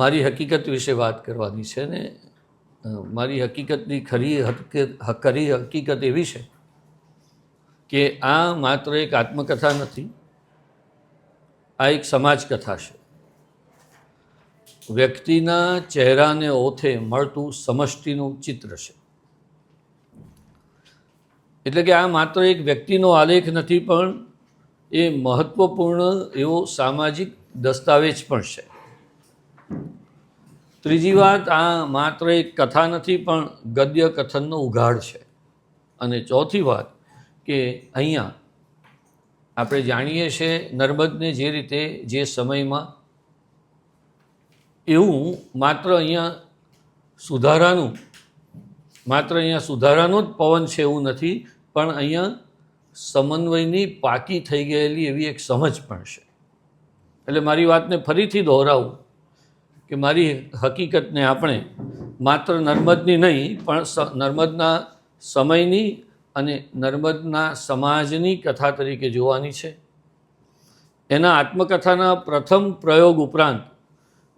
મારી હકીકત વિશે વાત કરવાની છે ને મારી હકીકતની ખરી હકીકત એવી છે કે આ માત્ર એક આત્મકથા નથી, આ એક સમાજ કથા છે. વ્યક્તિના ચહેરાને ઓથે મળતું સમષ્ટિનું ચિત્ર છે. એટલે કે આ માત્ર એક વ્યક્તિનો આલેખ નથી, પણ એ મહત્વપૂર્ણ એવો સામાજિક દસ્તાવેજ પણ છે. ત્રીજી વાત, આ માત્ર એક કથા નથી પણ ગદ્ય કથનનો ઉઘાડ છે. અને ચોથી વાત કે અહીંયા આપણે જાણીએ છીએ નર્મદને જે રીતે જે સમયમાં એવું માત્ર અહીંયા સુધારાનો જ પવન છે એવું નથી, પણ અહીંયા સમન્વયની પાકી થઈ ગયેલી એવી એક સમજ પણ છે. એટલે મારી વાતને ફરીથી દોહરાવું કે મારી હકીકતને આપણે માત્ર નર્મદની નહીં પણ નર્મદના સમયની અને નર્મદના સમાજની કથા તરીકે જોવાની છે. એના આત્મકથાના પ્રથમ પ્રયોગ ઉપરાંત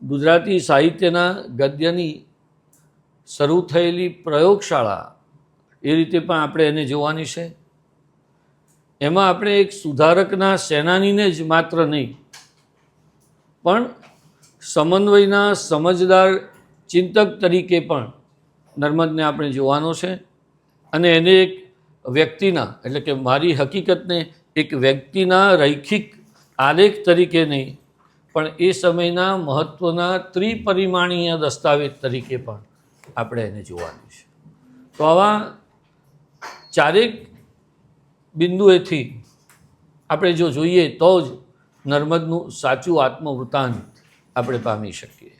ગુજરાતી સાહિત્યના ગદ્યની શરૂ થયેલી પ્રયોગશાળા એ રીતે પણ આપણે એને જોવાની છે. એમાં આપણે એક સુધારકના સેનાનીને જ માત્ર નહીં પણ સમન્વયના સમજદાર ચિંતક તરીકે પણ નર્મદને આપણે જોવાનો છે. અને એને એક વ્યક્તિના એટલે કે મારી હકીકતને એક વ્યક્તિના રૈખિક આલેખ તરીકે નહીં પણ એ સમયના મહત્ત્વના ત્રિપરિમાણીય દસ્તાવેજ તરીકે પણ આપણે એને જોવાની છે. તો આવા ચારેક બિંદુએથી આપણે જો જોઈએ તો જ નર્મદનું સાચું આત્મવૃત્તાંત આપણે પામી શકીએ.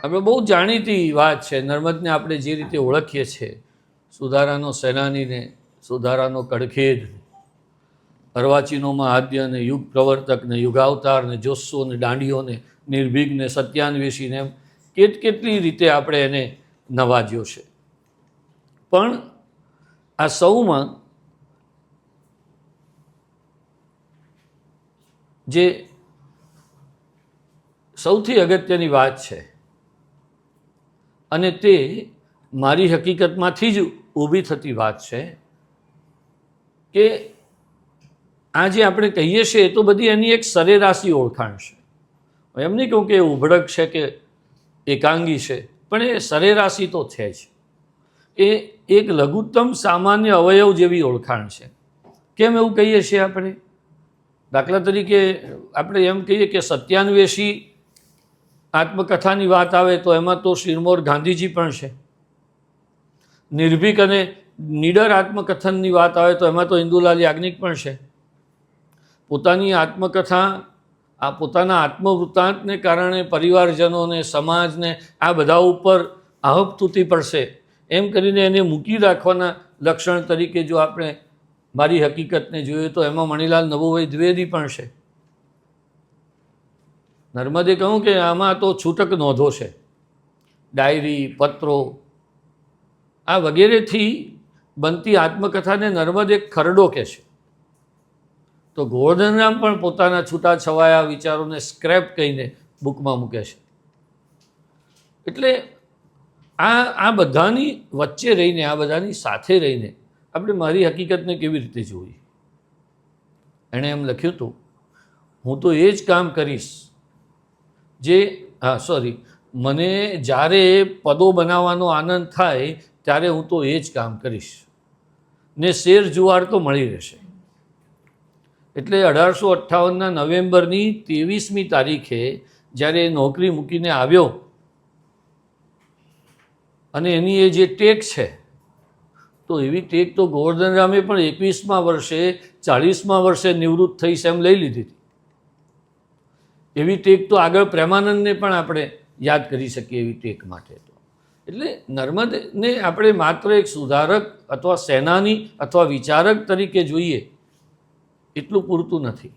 આપણે બહુ જાણીતી વાત છે, નર્મદને આપણે જે રીતે ઓળખીએ છીએ, સુધારાનો સેનાનીને, સુધારાનો કડખેદ, અર્વાચીનોમાં આદ્ય ને યુગ પ્રવર્તક ને યુગાવતાર ને જોસ્સો ને દાંડીઓ ને નિર્ભીક ને સત્યાન્વેષી ને એમ કેટલી રીતે આપણે એને નવાજ્યો છે. પણ આ સૌમાં જે સૌથી અગત્યની વાત છે અને તે મારી હકીકતમાંથી જ ઊભી થતી વાત છે કે આ જે આપણે કહીએ છીએ એ તો બધી એની એક સરેરાશી ઓળખાણ છે. એમ નહીં કહું કે ઉભડક છે કે એકાંગી છે, પણ એ સરેરાશી તો છે જ. એ એક લઘુત્તમ સામાન્ય અવયવ જેવી ઓળખાણ છે. કેમ એવું કહીએ છીએ આપણે? દાખલા તરીકે આપણે એમ કહીએ કે સત્યાન્વેષી આત્મકથાની વાત આવે તો એમાં તો શિરમોર ગાંધીજી પણ છે. નિર્ભીક અને નીડર આત્મકથનની વાત આવે તો એમાં તો ઇન્દુલાલ યાજ્ઞિક પણ છે. પોતાની આત્મકથા પોતાના આત્મવૃત્તાંતને કારણે પરિવારજનોને, સમાજને આ બધા ઉપર આહબ તૂટી પડશે એમ કરીને એને મૂકી રાખવાના લક્ષણ તરીકે જો આપણે મારી હકીકતને જોઈએ તો એમાં મણિલાલ નવુભાઈ દ્વિવેદી પણ છે. નર્મદે કહું કે આમાં તો છૂટક નોંધો છે, ડાયરી, પત્રો આ વગેરેથી બનતી આત્મકથાને નર્મદ એક ખરડો કહે છે. તો ગોવર્ધનરામ પણ પોતાના છૂટાછવાયા વિચારોને સ્ક્રેપ કહીને બુકમાં મૂકે છે. એટલે આ બધાની વચ્ચે રહીને, આ બધાની સાથે રહીને આપણે મારી હકીકતને કેવી રીતે જોઈ. એણે એમ લખ્યું હતું, હું તો એ જ કામ કરીશ જે મને જ્યારે પદો બનાવવાનો આનંદ થાય ત્યારે હું તો એ જ કામ કરીશ ને શેર જુવાર તો મળી રહેશે. એટલે 1858ના નવેમ્બરની 23મી તારીખે જ્યારે એ નોકરી મૂકીને આવ્યો અને એની એ જે ટેક છે, તો એવી ટેક તો ગોવર્ધનરામે પણ 21મા વર્ષે, 40મા વર્ષે નિવૃત્ત થઈશ એમ લઈ લીધી હતી. એવી ટેક તો આગળ પ્રેમાનંદને પણ આપણે યાદ કરી શકીએ એવી ટેક માટે. તો એટલે નર્મદને આપણે માત્ર એક સુધારક અથવા સેનાની અથવા વિચારક તરીકે જોઈએ એટલું પૂરતું નથી.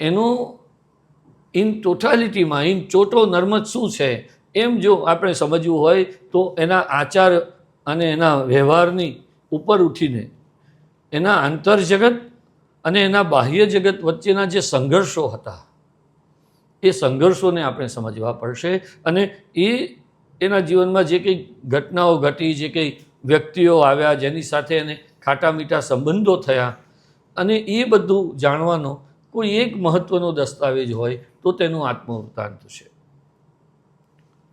એનો ઇન ટોટાલિટીમાં, ઇન ચોટો નર્મદ શું છે એમ જો આપણે સમજવું હોય તો એના આચાર અને એના વ્યવહારની ઉપર ઉઠીને એના આંતરજગત અને એના બાહ્ય જગત વચ્ચેના જે સંઘર્ષો હતા એ સંઘર્ષોને આપણે સમજવા પડશે અને એના જીવનમાં જે કંઈ ઘટનાઓ ઘટી, જે કંઈ વ્યક્તિઓ આવ્યા, જેની સાથે એને ખાટા મીઠા સંબંધો થયા, અને એ બધું જાણવાનો કોઈ એક મહત્ત્વનો દસ્તાવેજ હોય તો તેનું આત્મવૃત્તાંત છે.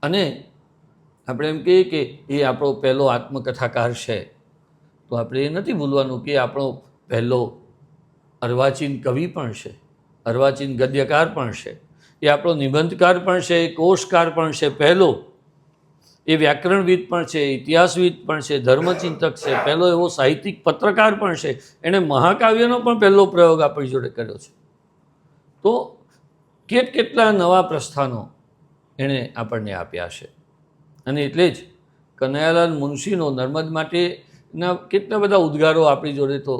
અને આપણે એમ કહીએ કે એ આપણો પહેલો આત્મકથાકાર છે, તો આપણે એ નથી ભૂલવાનું કે આપણો પહેલો અર્વાચીન કવિ પણ છે, અર્વાચીન ગદ્યકાર પણ છે, એ આપણો નિબંધકાર પણ છે, કોષકાર પણ છે પહેલો, એ વ્યાકરણવિદ પણ છે, ઇતિહાસવિદ પણ છે, ધર્મચિંતક છે, પહેલો એવો સાહિત્યિક પત્રકાર પણ છે. એણે મહાકાવ્યનો પણ પહેલો પ્રયોગ આપણી જોડે કર્યો છે. તો કેટલા નવા પ્રસ્થાનો એણે આપણને આપ્યા છે. અને એટલે જ કનૈયાલાલ મુનશીનો નર્મદ માટેના કેટલા બધા ઉદ્ગારો આપણી જોડે, તો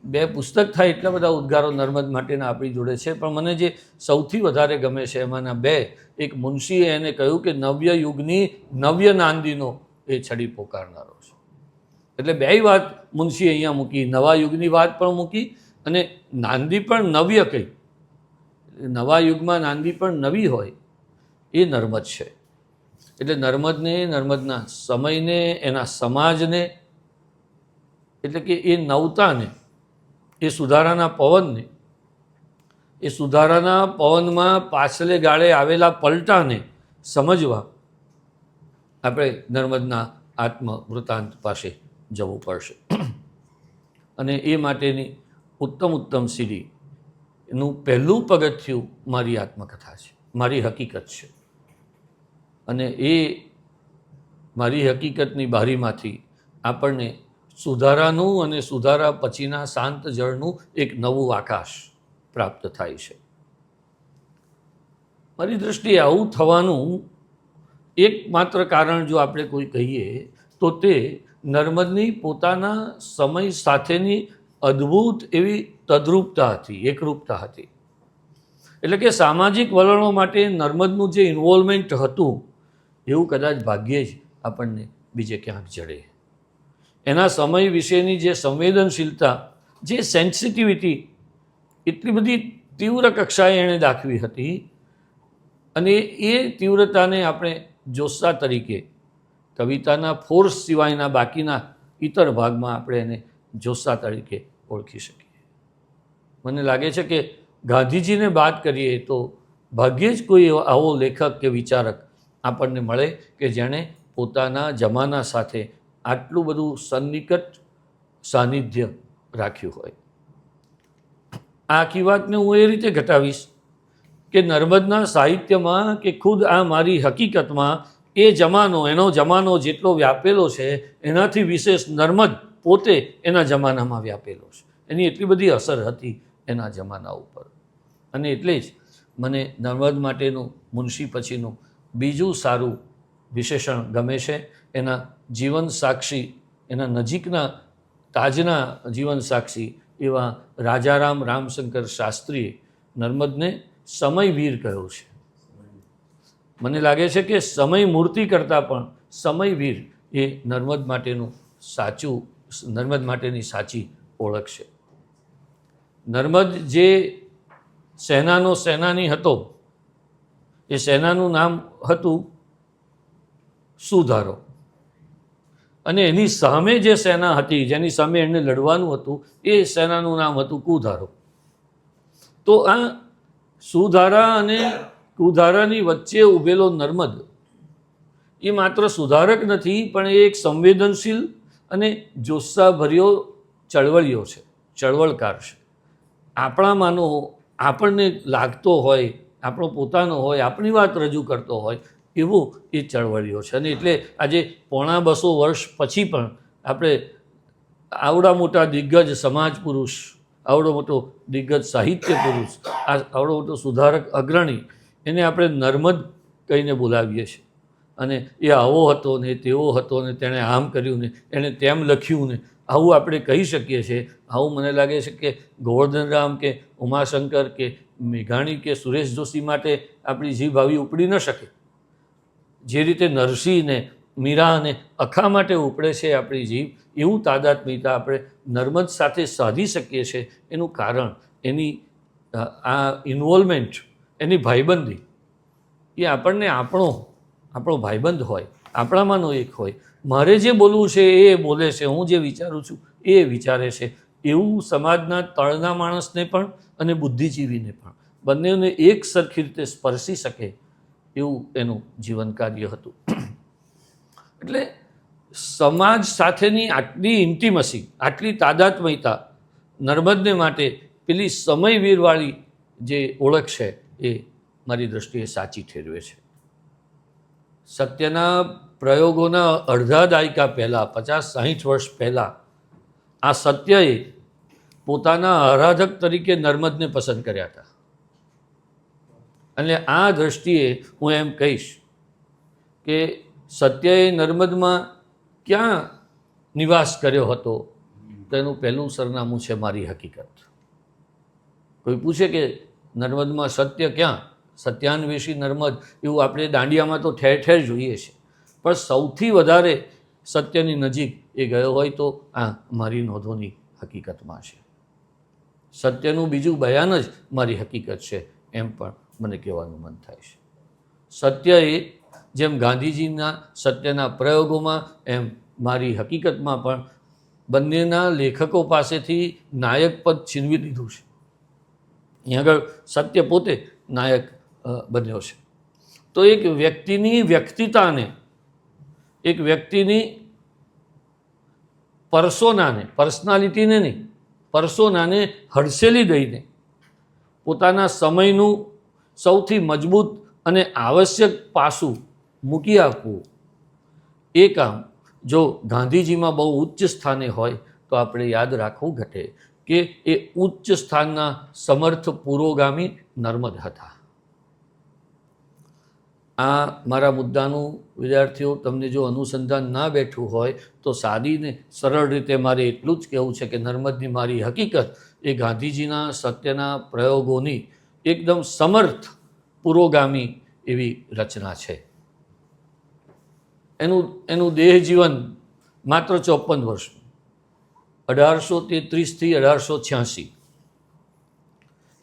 2 પુસ્તક થાય એટલા બધા ઉદ્ગારો નર્મદ માટેના આપણી જોડે છે. પણ મને જે સૌથી વધારે ગમે છે એમાંના 2, એક મુનશીએ એને કહ્યું કે નવ્ય યુગની નવ્ય નાંદીનો એ છડી પોકારનારો છે. એટલે 2 વાત મુનશીએ અહીંયા મૂકી, નવા યુગની વાત પણ મૂકી અને નાંદી પણ નવ્ય કહી. નવા યુગમાં નાંદી પણ નવી હોય એ નર્મદ છે. એટલે નર્મદને, નર્મદના સમયને, એના સમાજને, એટલે કે એ નવતાને, એ સુધારાના પવનને, એ સુધારાના પવનમાં પાછલે ગાળે આવેલા પલટાને સમજવા આપણે નર્મદના આત્મવૃત્તાંત પાસે જવું પડશે. અને એ માટેની ઉત્તમ સીડી, એનું પહેલું પગથિયું મારી આત્મકથા છે, મારી હકીકત છે. અને એ મારી હકીકતની બારીમાંથી આપણને સુધારાનું અને સુધારા પછીના શાંત જળનું એક નવું આકાશ પ્રાપ્ત થાય છે. મારી દૃષ્ટિએ આવું થવાનું એકમાત્ર કારણ જો આપણે કોઈ કહીએ તો તે નર્મદની પોતાના સમય સાથેની અદ્ભુત એવી તદ્રુપતા હતી, એકરૂપતા હતી. એટલે કે સામાજિક વલણો માટે નર્મદનું જે ઇન્વોલ્વમેન્ટ હતું એવું કદાચ ભાગ્યે જ આપણને બીજે ક્યાંક જડે. એના સમય વિશેની જે સંવેદનશીલતા, જે સેન્સિટિવિટી, એટલી બધી તીવ્ર કક્ષાએ એણે દાખવી હતી. અને એ તીવ્રતાને આપણે જોસ્સા તરીકે કવિતાના ફોર્સ સિવાયના બાકીના ઇતર ભાગમાં આપણે એને જોસ્સા તરીકે ઓળખી શકીએ. મને લાગે છે કે ગાંધીજીને બાદ કરીએ તો ભાગ્યે જ કોઈ આવો લેખક કે વિચારક આપણને મળે કે જેણે પોતાના જમાના સાથે આટલું બધું સન્નિકટ સાનિધ્ય રાખ્યું હોય. આ આખી વાતને હું એ રીતે ઘટાવીશ કે નર્મદના સાહિત્યમાં કે ખુદ આ મારી હકીકતમાં એ જમાનો, એનો જમાનો જેટલો વ્યાપેલો છે એનાથી વિશેષ નર્મદ પોતે એના જમાનામાં વ્યાપેલો છે. એની એટલી બધી અસર હતી એના જમાના ઉપર. અને એટલે જ મને નર્મદ માટેનું મુનશી પછીનું બીજું સારું વિશેષણ ગમે છે એના જીવન સાક્ષી, એના નજીકના તાજના જીવન સાક્ષી એવા રાજારામ રામશંકર શાસ્ત્રીએ નર્મદને સમયવીર કહ્યો છે. મને લાગે છે કે સમય મૂર્તિ કરતાં પણ સમયવીર એ નર્મદ માટેની સાચી ઓળખ છે. નર્મદ જે સેનાનો સેનાની હતો, એ સેનાનું નામ હતું સુધારો. અને એની સામે જે સેના હતી, જેની સામે એને લડવાનું હતું, એ સેનાનું નામ હતું કુધારો. તો આ સુધારા અને કુધારાની વચ્ચે ઊભેલો નર્મદ એ માત્ર સુધારક નથી, પણ એ એક સંવેદનશીલ અને જોસ્સાભર્યો ચળવળીઓ છે, ચળવળકાર છે. આપણામાંનો, આપણને લાગતો હોય, આપણો પોતાનો હોય, આપણી વાત રજૂ કરતો હોય એવો એ ચળવળીઓ છે. અને એટલે આજે 250 વર્ષ પછી પણ આપણે આવડા મોટા દિગ્ગજ સમાજ પુરુષ, આવડો મોટો દિગ્ગજ સાહિત્ય પુરુષ, આવડો મોટો સુધારક અગ્રણી, એને આપણે નર્મદ કહીને બોલાવીએ છીએ. અને એ આવો હતો ને તેવો હતો ને તેણે આમ કર્યું ને એણે તેમ લખ્યું ને આવું આપણે કહી શકીએ છીએ. આવું મને લાગે છે કે ગોવર્ધનરામ કે ઉમાશંકર કે મેઘાણી કે સુરેશ જોશી માટે આપણી જીભ આવી ઉપડી ન શકે. જે રીતે નરસિંહને, મીરા અને અખા માટે ઉપડે છે આપણી જીભ, એવું તાદાત્મ્યતા આપણે નર્મદ સાથે સાધી શકીએ છીએ. એનું કારણ એની આ ઇન્વોલ્વમેન્ટ એની ભાઈબંધી એ આપણને આપણો ભાઈબંધ હોય, આપણામાંનો એક હોય. મારે જે બોલવું છે એ બોલે છે, હું જે વિચારું છું એ વિચારે છે. એવું સમાજના તળના માણસને પણ અને બુદ્ધિજીવીને પણ બંનેને એક સરખી રીતે સ્પર્શી શકે એવું એનું જીવન કાર્ય હતું. એટલે સમાજ સાથેની આટલી ઇન્ટિમસી, આટલી તાદાત્મ્યતા નર્મદને માટે પેલી સમયવીરવાળી જે ઓળખ છે એ મારી દૃષ્ટિએ સાચી ઠેરવે છે. સત્યના પ્રયોગોના અડધા દાયકા પહેલાં, 50-60 વર્ષ પહેલાં આ સત્યએ પોતાના આરાધક તરીકે નર્મદને પસંદ કર્યા હતા. અને આ દૃષ્ટિએ હું એમ કહીશ કે સત્યએ નર્મદમાં ક્યાં નિવાસ કર્યો હતો તેનું પહેલું સરનામું છે મારી હકીકત. કોઈ પૂછે કે નર્મદમાં સત્ય ક્યાં, સત્યાન્વેષી નર્મદ, એવું આપણે દાંડિયામાં તો ઠેર ઠેર જોઈએ છે, પણ સૌથી વધારે સત્યની નજીક એ ગયો હોય તો આ મારી નોંધોની હકીકતમાં છે. સત્યનું બીજું બયાન જ મારી હકીકત છે એમ પણ મને કહેવાનું મન થાય છે. સત્ય એ જેમ ગાંધીજીના સત્યના પ્રયોગોમાં એમ મારી હકીકતમાં પણ બંનેના લેખકો પાસેથી નાયક પદ છીનવી લીધું છે. અહીં આગળ સત્ય પોતે નાયક બન્યો છે. તો એક વ્યક્તિની વ્યક્તિતાને, એક વ્યક્તિની પર્સનાલિટીને નહીં, પર્સોનાને હડસેલી દઈને પોતાના સમયનું સૌથી મજબૂત અને આવશ્યક પાસું મૂકી આપવું, એ કામ જો ગાંધીજીમાં બહુ ઉચ્ચ સ્થાને હોય તો આપણે યાદ રાખવું ઘટે કે એ ઉચ્ચ સ્થાનના સમર્થ પુરોગામી નર્મદ હતા. આ મારા મુદ્દાનું વિદ્યાર્થીઓ તમને જો અનુસંધાન ના બેઠું હોય તો સાદીને સરળ રીતે મારે એટલું જ કહેવું છે કે નર્મદની મારી હકીકત એ ગાંધીજીના સત્યના પ્રયોગોની એકદમ સમર્થ પુરોગામી એવી રચના છે. એનું દેહ જીવન માત્ર 54 વર્ષનું, 1833 થી 1886.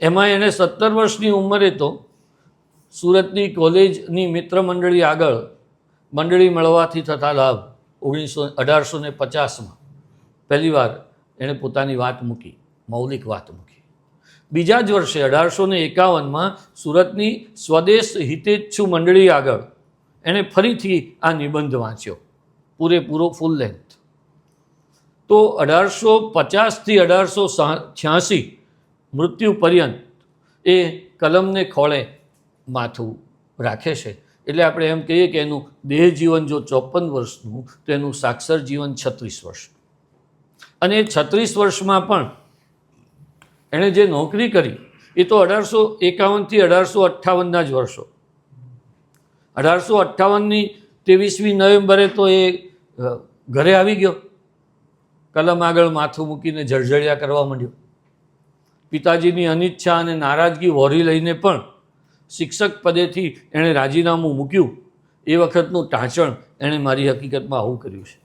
એમાં એને 17 વર્ષની ઉંમરે તો સુરતની કોલેજની મિત્ર મંડળી આગળ મંડળી મળવાથી થતા લાભ 1850માં પહેલીવાર એણે પોતાની વાત મૂકી, મૌલિક વાત મૂકી. બીજા જ વર્ષે 1851માં સુરતની સ્વદેશ હિતેચ્છુ મંડળી આગળ એણે ફરીથી આ નિબંધ વાંચ્યો, પૂરેપૂરો ફૂલ લેન્થ. તો 1850 થી 1886 મૃત્યુ પર્યંત એ કલમને ખોળે માથું રાખે છે. એટલે આપણે એમ કહીએ કે એનું દેહ જીવન જો 54 વર્ષનું તો એનું સાક્ષર જીવન 36 વર્ષનું. અને એ 36 વર્ષમાં પણ એણે જે નોકરી કરી એ તો 1851 થી 1858ના જ વર્ષો. 1858ની 23મી નવેમ્બરે તો એ ઘરે આવી ગયો, કલમ આગળ માથું મૂકીને જળજળિયા કરવા માંડ્યો. પિતાજીની અનિચ્છા અને નારાજગી વહોરી લઈને પણ શિક્ષક પદેથી એણે રાજીનામું મૂક્યું. એ વખતનું ટાંચણ એણે મારી હકીકતમાં આવું કર્યું છે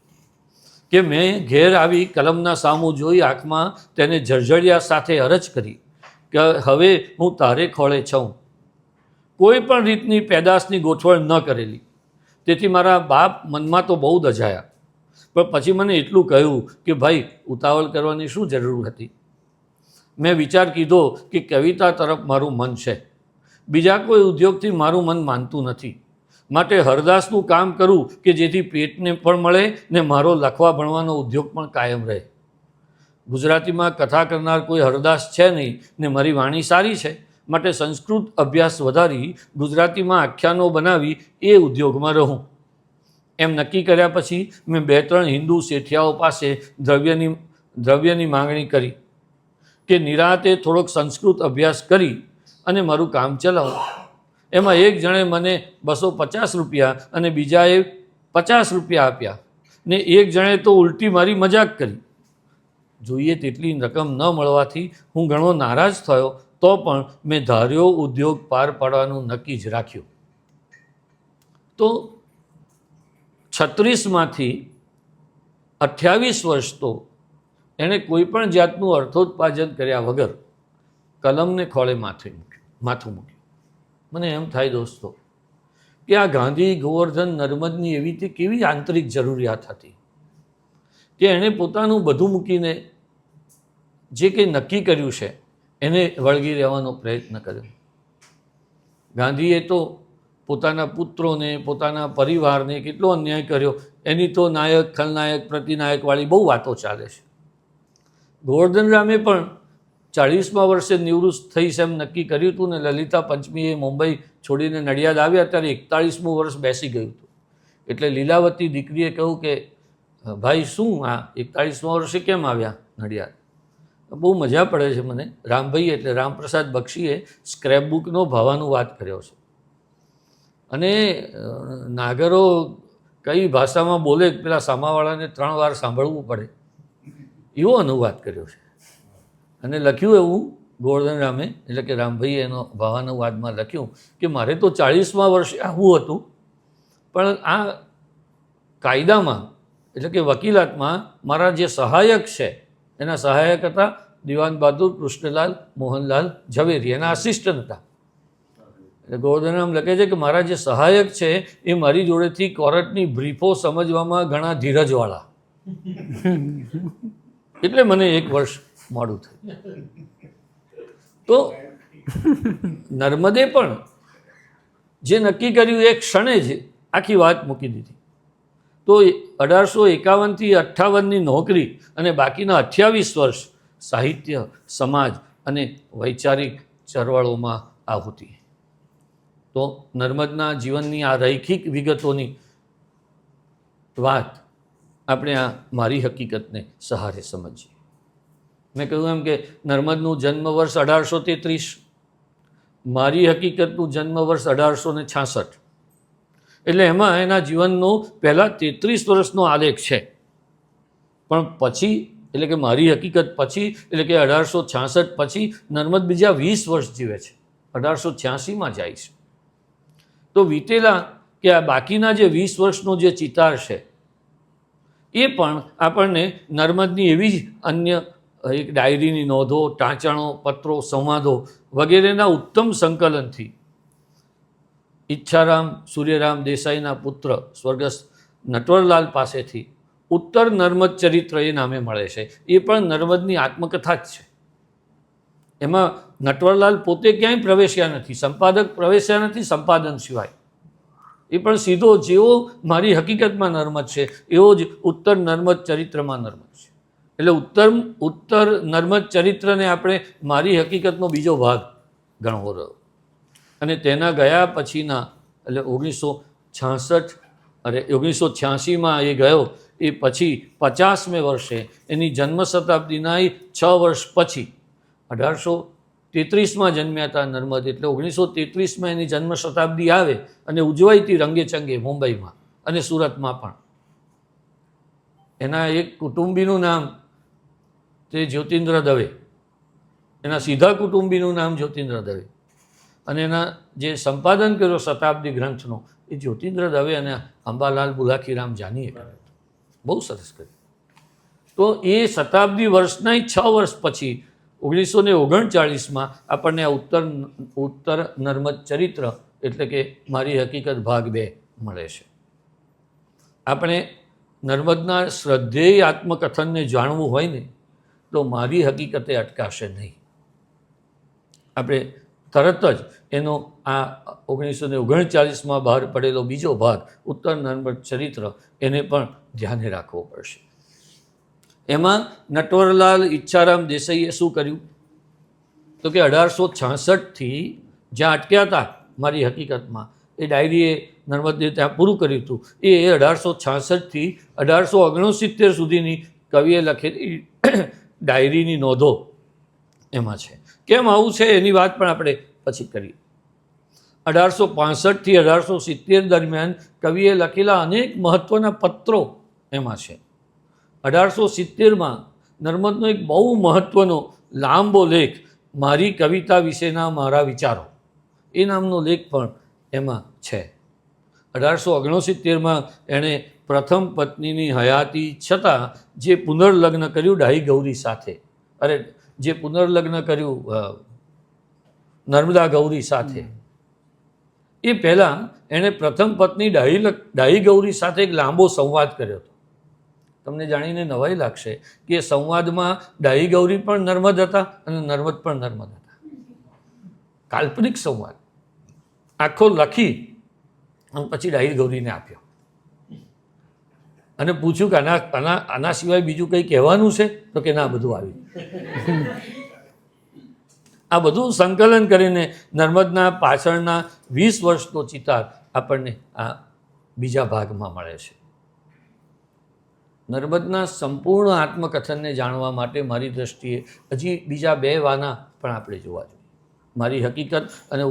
કે મેં ઘેર આવી કલમના સામું જોઈ આંખમાં તેને જળજળિયા સાથે અરજ કરી કે હવે હું તારે ખોળે છું. કોઈ પણ રીતની પેદાશની ગોઠવણ ન કરેલી. તેથી મારા બાપ મનમાં તો બહુ દજાયા, પણ પછી મને એટલું કહ્યું કે ભાઈ ઉતાવળ કરવાની શું જરૂર હતી. મેં વિચાર કીધો કે કવિતા તરફ મારું મન છે, બીજા કોઈ ઉદ્યોગથી મારું મન માનતું નથી, માટે હરદાસનું કામ કરું કે જેથી પેટને પણ મળે ને મારો લખવા ભણવાનો ઉદ્યોગ પણ કાયમ રહે. ગુજરાતીમાં કથા કરનાર કોઈ હરદાસ છે નહીં ને મારી વાણી સારી છે, માટે સંસ્કૃત અભ્યાસ વધારી ગુજરાતીમાં આખ્યાનો બનાવી એ ઉદ્યોગમાં રહું. એમ નક્કી કર્યા પછી મેં 2-3 હિન્દુ શેઠિયાઓ પાસે દ્રવ્યની માંગણી કરી કે નિરાતે થોડોક સંસ્કૃત અભ્યાસ કરી અને મારું કામ ચલાવો. એમાં એક જણે મને 250 રૂપિયા અને બીજાએ 50 રૂપિયા આપ્યા ને એક જણે તો ઉલટી મારી મજાક કરી. જોઈએ તેટલી રકમ ન મળવાથી હું ઘણો નારાજ થયો, તો પણ મેં ધાર્યો ઉદ્યોગ પાર પાડવાનું નક્કી જ રાખ્યું. તો 36માંથી 28 વર્ષ તો એણે કોઈ પણ જાતનું અર્થોત્પાદન કર્યા વગર કલમને ખોળે માથું મૂક્યું. મને એમ થાય દોસ્તો કે આ ગાંધી, ગોવર્ધન, નર્મદની એવી તે કેવી આંતરિક જરૂરિયાત હતી કે એણે પોતાનું બધું મૂકીને જે કંઈ નક્કી કર્યું છે એને વળગી રહેવાનો પ્રયત્ન કર્યો. ગાંધીએ તો પોતાના પુત્રોને, પોતાના પરિવારને કેટલો અન્યાય કર્યો, એની તો નાયક, ખલનાયક, પ્રતિનાયકવાળી બહુ વાતો ચાલે છે. ગોવર્ધન રામે પણ 40મા વર્ષે નિવૃત્ત થઈશ એમ નક્કી કર્યું હતું ને લલિતા પંચમીએ મુંબઈ છોડીને નડિયાદ આવ્યા ત્યારે 41મું વર્ષ બેસી ગયું હતું. એટલે લીલાવતી દીકરીએ કહ્યું કે ભાઈ શું આ 41મા વર્ષે કેમ આવ્યા નડિયાદ? બહુ મજા પડે છે મને. રામભાઈ એટલે રામપ્રસાદ બક્ષીએ સ્ક્રેપબુકનો ભાવાનું વાત કર્યો છે. અને નાગરો કઈ ભાષામાં બોલે પેલા સામાવાળાને 3 વાર સાંભળવું પડે એવો અનુવાદ કર્યો છે. અને લખ્યું એવું ગોવર્ધન રામે, એટલે કે રામભાઈએ એનો ભાવાનુવાદમાં લખ્યું કે મારે તો 40મા વર્ષે આવવું હતું, પણ આ કાયદામાં એટલે કે વકીલાતમાં મારા જે સહાયક છે એના સહાયક હતા દિવાન બહાદુર કૃષ્ણલાલ મોહનલાલ ઝવેરી, એના આસિસ્ટન્ટ હતા. એટલે ગોવર્ધન રામ લખે છે કે મારા જે સહાયક છે એ મારી જોડેથી કોર્ટની બ્રીફો સમજવામાં ઘણા ધીરજવાળા, એટલે મને 1 વર્ષ મોડું થયું. તો નર્મદે પણ જે નક્કી કર્યું એ ક્ષણે જ આખી વાત મૂકી દીધી. તો 1851થી 58ની નોકરી અને બાકીના 28 વર્ષ સાહિત્ય, સમાજ અને વૈચારિક ચળવળોમાં આહુતિ. તો નર્મદના જીવનની આ રૈખિક વિગતોની વાત આપણે આ મારી હકીકતને સહારે સમજીએ. મેં કહ્યું એમ કે નર્મદનું જન્મ વર્ષ 1833, મારી હકીકતનું જન્મ વર્ષ 1866. એટલે એમાં એના જીવનનો પહેલાં 33 વર્ષનો આલેખ છે. પણ પછી એટલે કે મારી હકીકત પછી એટલે કે 1866 પછી નર્મદ બીજા 20 વર્ષ જીવે છે, 1886માં જાય છે. તો વીતેલા કે આ બાકીના જે 20 વર્ષનો જે ચિતાર છે એ પણ આપણને નર્મદની એવી જ અન્ય એક ડાયરીની નોંધો, ટાંચણો, પત્રો, સંવાદો વગેરેના ઉત્તમ સંકલનથી ઈચ્છારામ સૂર્યરામ દેસાઈના પુત્ર સ્વર્ગસ્થ નટવરલાલ પાસેથી ઉત્તર નર્મદ ચરિત્ર એ નામે મળે છે. એ પણ નર્મદની આત્મકથા જ છે. એમાં નટવરલાલ પોતે ક્યાંય પ્રવેશ્યા નથી, સંપાદક પ્રવેશ્યા નથી સંપાદન સિવાય. એ પણ સીધો જેવો મારી હકીકતમાં નર્મદ છે એવો જ ઉત્તર નર્મદ ચરિત્રમાં નર્મદ છે. એટલે ઉત્તર નર્મદ ચરિત્રને આપણે મારી હકીકતનો બીજો ભાગ ગણવો રહ્યો. અને તેના ગયા પછીના એટલે 1986માં એ ગયો, એ પછી 50મે વર્ષે એની જન્મ શતાબ્દીના 6 વર્ષ પછી 1833માં જન્મ્યા હતા નર્મદ. એટલે 1933માં એની જન્મ શતાબ્દી આવે અને ઉજવાઈ હતી રંગે ચંગે મુંબઈમાં અને સુરતમાં પણ. એના એક કુટુંબીનું નામ તે જ્યોતિન્દ્ર દવે, એના સીધા કુટુંબીનું નામ જ્યોતિન્દ્ર દવે, અને એના જે સંપાદન કર્યો શતાબ્દી ગ્રંથનો એ જ્યોતિન્દ્ર દવે અને અંબાલાલ બુલાખીરામ જાનીએ કર્યો. બહુ સરસ કર્યું. તો એ શતાબ્દી વર્ષના 6 વર્ષ પછી 1939માં આપણને આ ઉત્તર નર્મદ ચરિત્ર એટલે કે મારી હકીકત ભાગ 2 મળે છે. આપણે નર્મદના શ્રદ્ધેય આત્મકથનને જાણવું હોય ને તો મારી હકીકતે અટકાશે નહીં. આપણે તરત જ એનો આ 1939માં બહાર પડેલો બીજો ભાગ ઉત્તર નર્મદ ચરિત્ર એને પણ ધ્યાને રાખવો પડશે. એમાં નટવરલાલ ઈચ્છારામ દેસાઈએ શું કર્યું તો કે 1866થી જ્યાં અટક્યા હતા મારી હકીકતમાં એ ડાયરીએ નર્મદે ત્યાં પૂરું કર્યું હતું. એ 1866થી 1869 સુધીની કવિએ લખેલી ડાયરીની નોંધો એમાં છે. કેમ આવું છે એની વાત પણ આપણે પછી કરીએ. 1865થી 1870 દરમિયાન કવિએ લખેલા અનેક મહત્ત્વના પત્રો એમાં છે. 1870માં નર્મદનો એક બહુ મહત્ત્વનો લાંબો લેખ મારી કવિતા વિશેના મારા વિચારો એ નામનો લેખ પણ એમાં છે. 1869માં એણે પ્રથમ પત્નીની હયાતી છતાં જે પુનર્લગ્ન કર્યું ડાહી ગૌરી સાથે, જે પુનર્લગ્ન કર્યું નર્મદા ગૌરી સાથે, એ પહેલાં એણે પ્રથમ પત્ની ડાહી ગૌરી સાથે એક લાંબો સંવાદ કર્યો હતો. તમને જાણીને નવાઈ લાગશે કે એ સંવાદમાં ડાહી ગૌરી પણ નર્મદ હતા અને નર્મદ પણ નર્મદ હતા. કાલ્પનિક સંવાદ આખો લખી અને પછી ડાહી ગૌરીને આપ્યો અને પૂછ્યું કે આના સિવાય બીજું કંઈ કહેવાનું છે? તો કે ના, બધું આવી. આ બધું સંકલન કરીને નર્મદના પાછળના 20 વર્ષનો ચિતાર આપણને આ બીજા ભાગમાં મળે છે. નર્મદના સંપૂર્ણ આત્મકથનને જાણવા માટે મારી દ્રષ્ટિએ હજી બીજા 2 વાના પણ આપણે જોવા જોઈએ. મારી હકીકત અને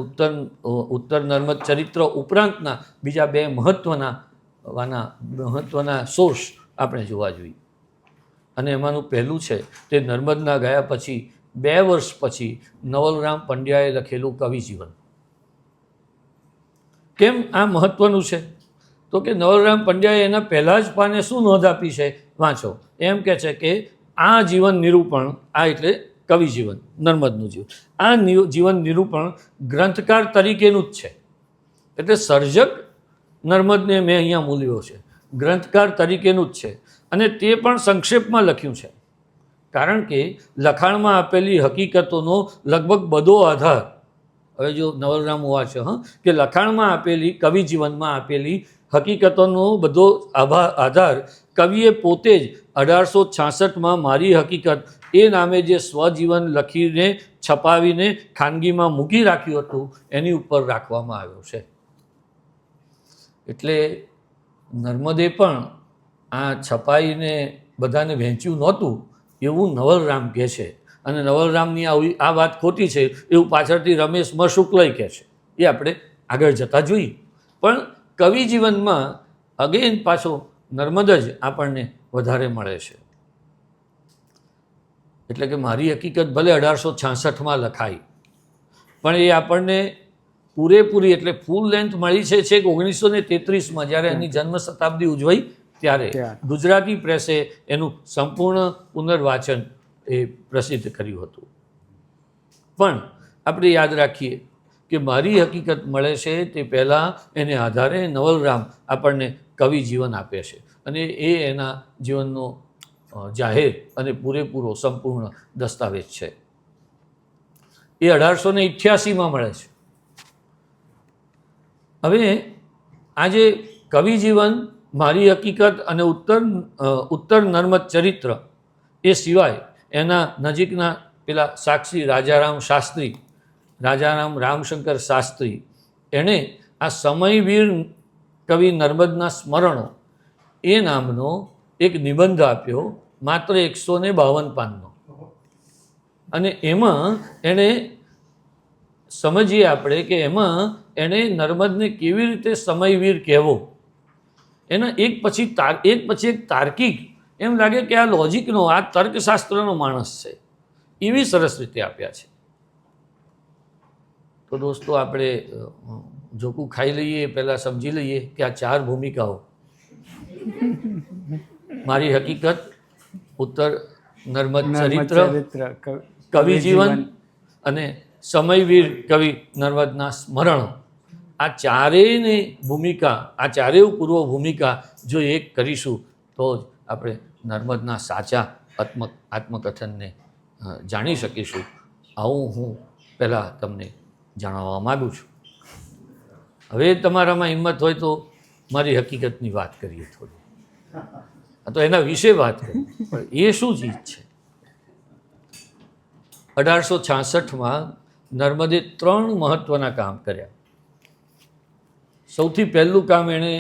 ઉત્તર નર્મદ ચરિત્ર ઉપરાંતના બીજા 2 મહત્વના સોર્સ આપણે જોવા જોઈએ. અને એમાંનું પહેલું છે તે નર્મદના ગયા પછી 2 વર્ષ પછી નવલરામ પંડ્યાએ લખેલું કવિજીવન. કેમ આ મહત્વનું છે? તો કે નવલરામ પંડ્યાએ એના પહેલાં જ પાને શું નોંધ આપી છે? વાંચો. એમ કહે છે કે આ જીવન નિરૂપણ, આ એટલે કવિજીવન, નર્મદનું જીવન, આ જીવન નિરૂપણ ગ્રંથકાર તરીકેનું જ છે. એટલે સર્જક નર્મદને મેં અહીંયા મૂલ્યો છે, ગ્રંથકાર તરીકેનું જ છે. અને તે પણ સંક્ષેપમાં લખ્યું છે, કારણ કે લખાણમાં આપેલી હકીકતોનો લગભગ બધો આધાર, હવે જો નવલરામ વાંચો કે લખાણમાં આપેલી, કવિજીવનમાં આપેલી હકીકતોનો બધો આધાર કવિએ પોતે જ 1866માં મારી હકીકત એ નામે જે સ્વજીવન લખીને છપાવીને ખાનગીમાં મૂકી રાખ્યું હતું એની ઉપર રાખવામાં આવ્યો છે. એટલે નર્મદે પણ આ છપાઈને બધાને વહેંચ્યું નહોતું એવું નવલરામ કહે છે. અને નવલરામની આ વાત ખોટી છે એવું પાછળથી રમેશ મ શુક્લય કહે છે. એ આપણે આગળ જતાં જોઈએ. પણ કવિજીવનમાં અગેન પાછો નર્મદ જ આપણને વધારે મળે છે. એટલે કે મારી હકીકત ભલે 1866માં લખાઈ, પણ એ આપણને પૂરેપૂરી એટલે ફૂલ લેન્થ મળી છે છેક 1933માં, જ્યારે એની જન્મ શતાબ્દી ઉજવાઈ ત્યારે ગુજરાતી પ્રેસે એનું સંપૂર્ણ પુનર્વાચન એ પ્રસિદ્ધ કર્યું હતું. પણ આપણે યાદ રાખીએ કે મારી હકીકત મળે છે તે પહેલાં એને આધારે નવલરામ આપણને કવિ જીવન આપે છે. અને એ એના જીવનનો જાહેર અને પૂરેપૂરો સંપૂર્ણ દસ્તાવેજ છે. એ 1888માં મળે છે. હવે આજે કવિજીવન, મારી હકીકત અને ઉત્તર નર્મદ ચરિત્ર એ સિવાય એના નજીકના પેલા સાક્ષી રાજારામ રામશંકર શાસ્ત્રી, એણે આ સમયવીર કવિ નર્મદના સ્મરણો એ નામનો એક નિબંધ આપ્યો, માત્ર 152 પાનનો. અને એમાં એણે સમજીએ આપણે કે એમાં એણે નર્મદને કેવી રીતે સમયવીર કહેવો, એના એક પછી એક તાર્કિક, એમ લાગે કે આ લોજિકનો, આ તર્કશાસ્ત્રનો માણસ છે, એવી સરસ રીતે આપ્યા છે. તો દોસ્તો, આપણે જોકું ખાઈ લઈએ પહેલાં સમજી લઈએ કે આ 4 ભૂમિકાઓ, મારી હકીકત, ઉત્તર નર્મદ ચરિત્ર, કવિજીવન અને સમયવીર કવિ નર્મદના સ્મરણો, આ ચારેયની ભૂમિકા, આ ચારેય પૂર્વ ભૂમિકા જો એક કરીશું તો જ આપણે નર્મદના સાચા આત્મકથનને જાણી શકીશું. આવું હું પહેલાં તમને જણાવવા માગું છું. હવે તમારામાં હિંમત હોય તો મારી હકીકતની વાત કરીએ થોડી, તો એના વિશે વાત કરીએ. પણ એ શું ચીજ છે? 1866માં નર્મદે 3 મહત્ત્વના કામ કર્યા. સૌથી પહેલું કામ એણે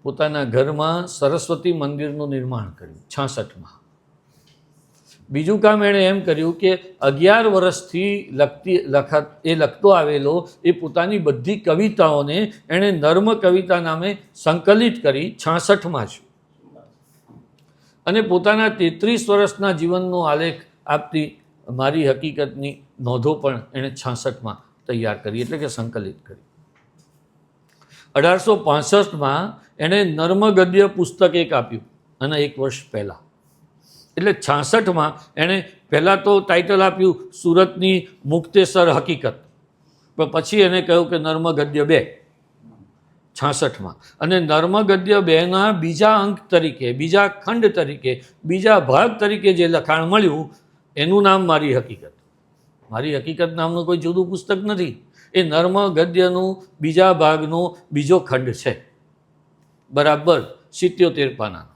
પોતાના ઘરમાં સરસ્વતી મંદિરનું નિર્માણ કર્યું 66માં. બીજું કામ એણે એમ કર્યું કે 11 વર્ષથી લખતો આવેલો એ પોતાની બધી કવિતાઓને એણે નર્મ કવિતા નામે સંકલિત કરી 66માં જ. અને પોતાના 33 વર્ષના જીવનનો આલેખ આપતી મારી હકીકતની નોંધો પણ એણે 66માં તૈયાર કરી, એટલે કે સંકલિત કરી. 1865માં એણે નર્મ ગદ્ય પુસ્તક એક આપ્યું, અને 1 વર્ષ પહેલાં. એટલે 66માં એણે પહેલાં તો ટાઇટલ આપ્યું સુરતની મુક્તેસર હકીકત, પણ પછી એને કહ્યું કે નર્મ ગદ્ય 2. 66માં, અને નર્મ ગદ્ય 2ના બીજા અંક તરીકે, બીજા ખંડ તરીકે, બીજા ભાગ તરીકે જે લખાણ મળ્યું એનું નામ મારી હકીકત. મારી હકીકત નામનું કોઈ જુદું પુસ્તક નથી. એ નર્મ ગદ્યનું બીજા ભાગનો બીજો ખંડ છે, બરાબર 77 પાના.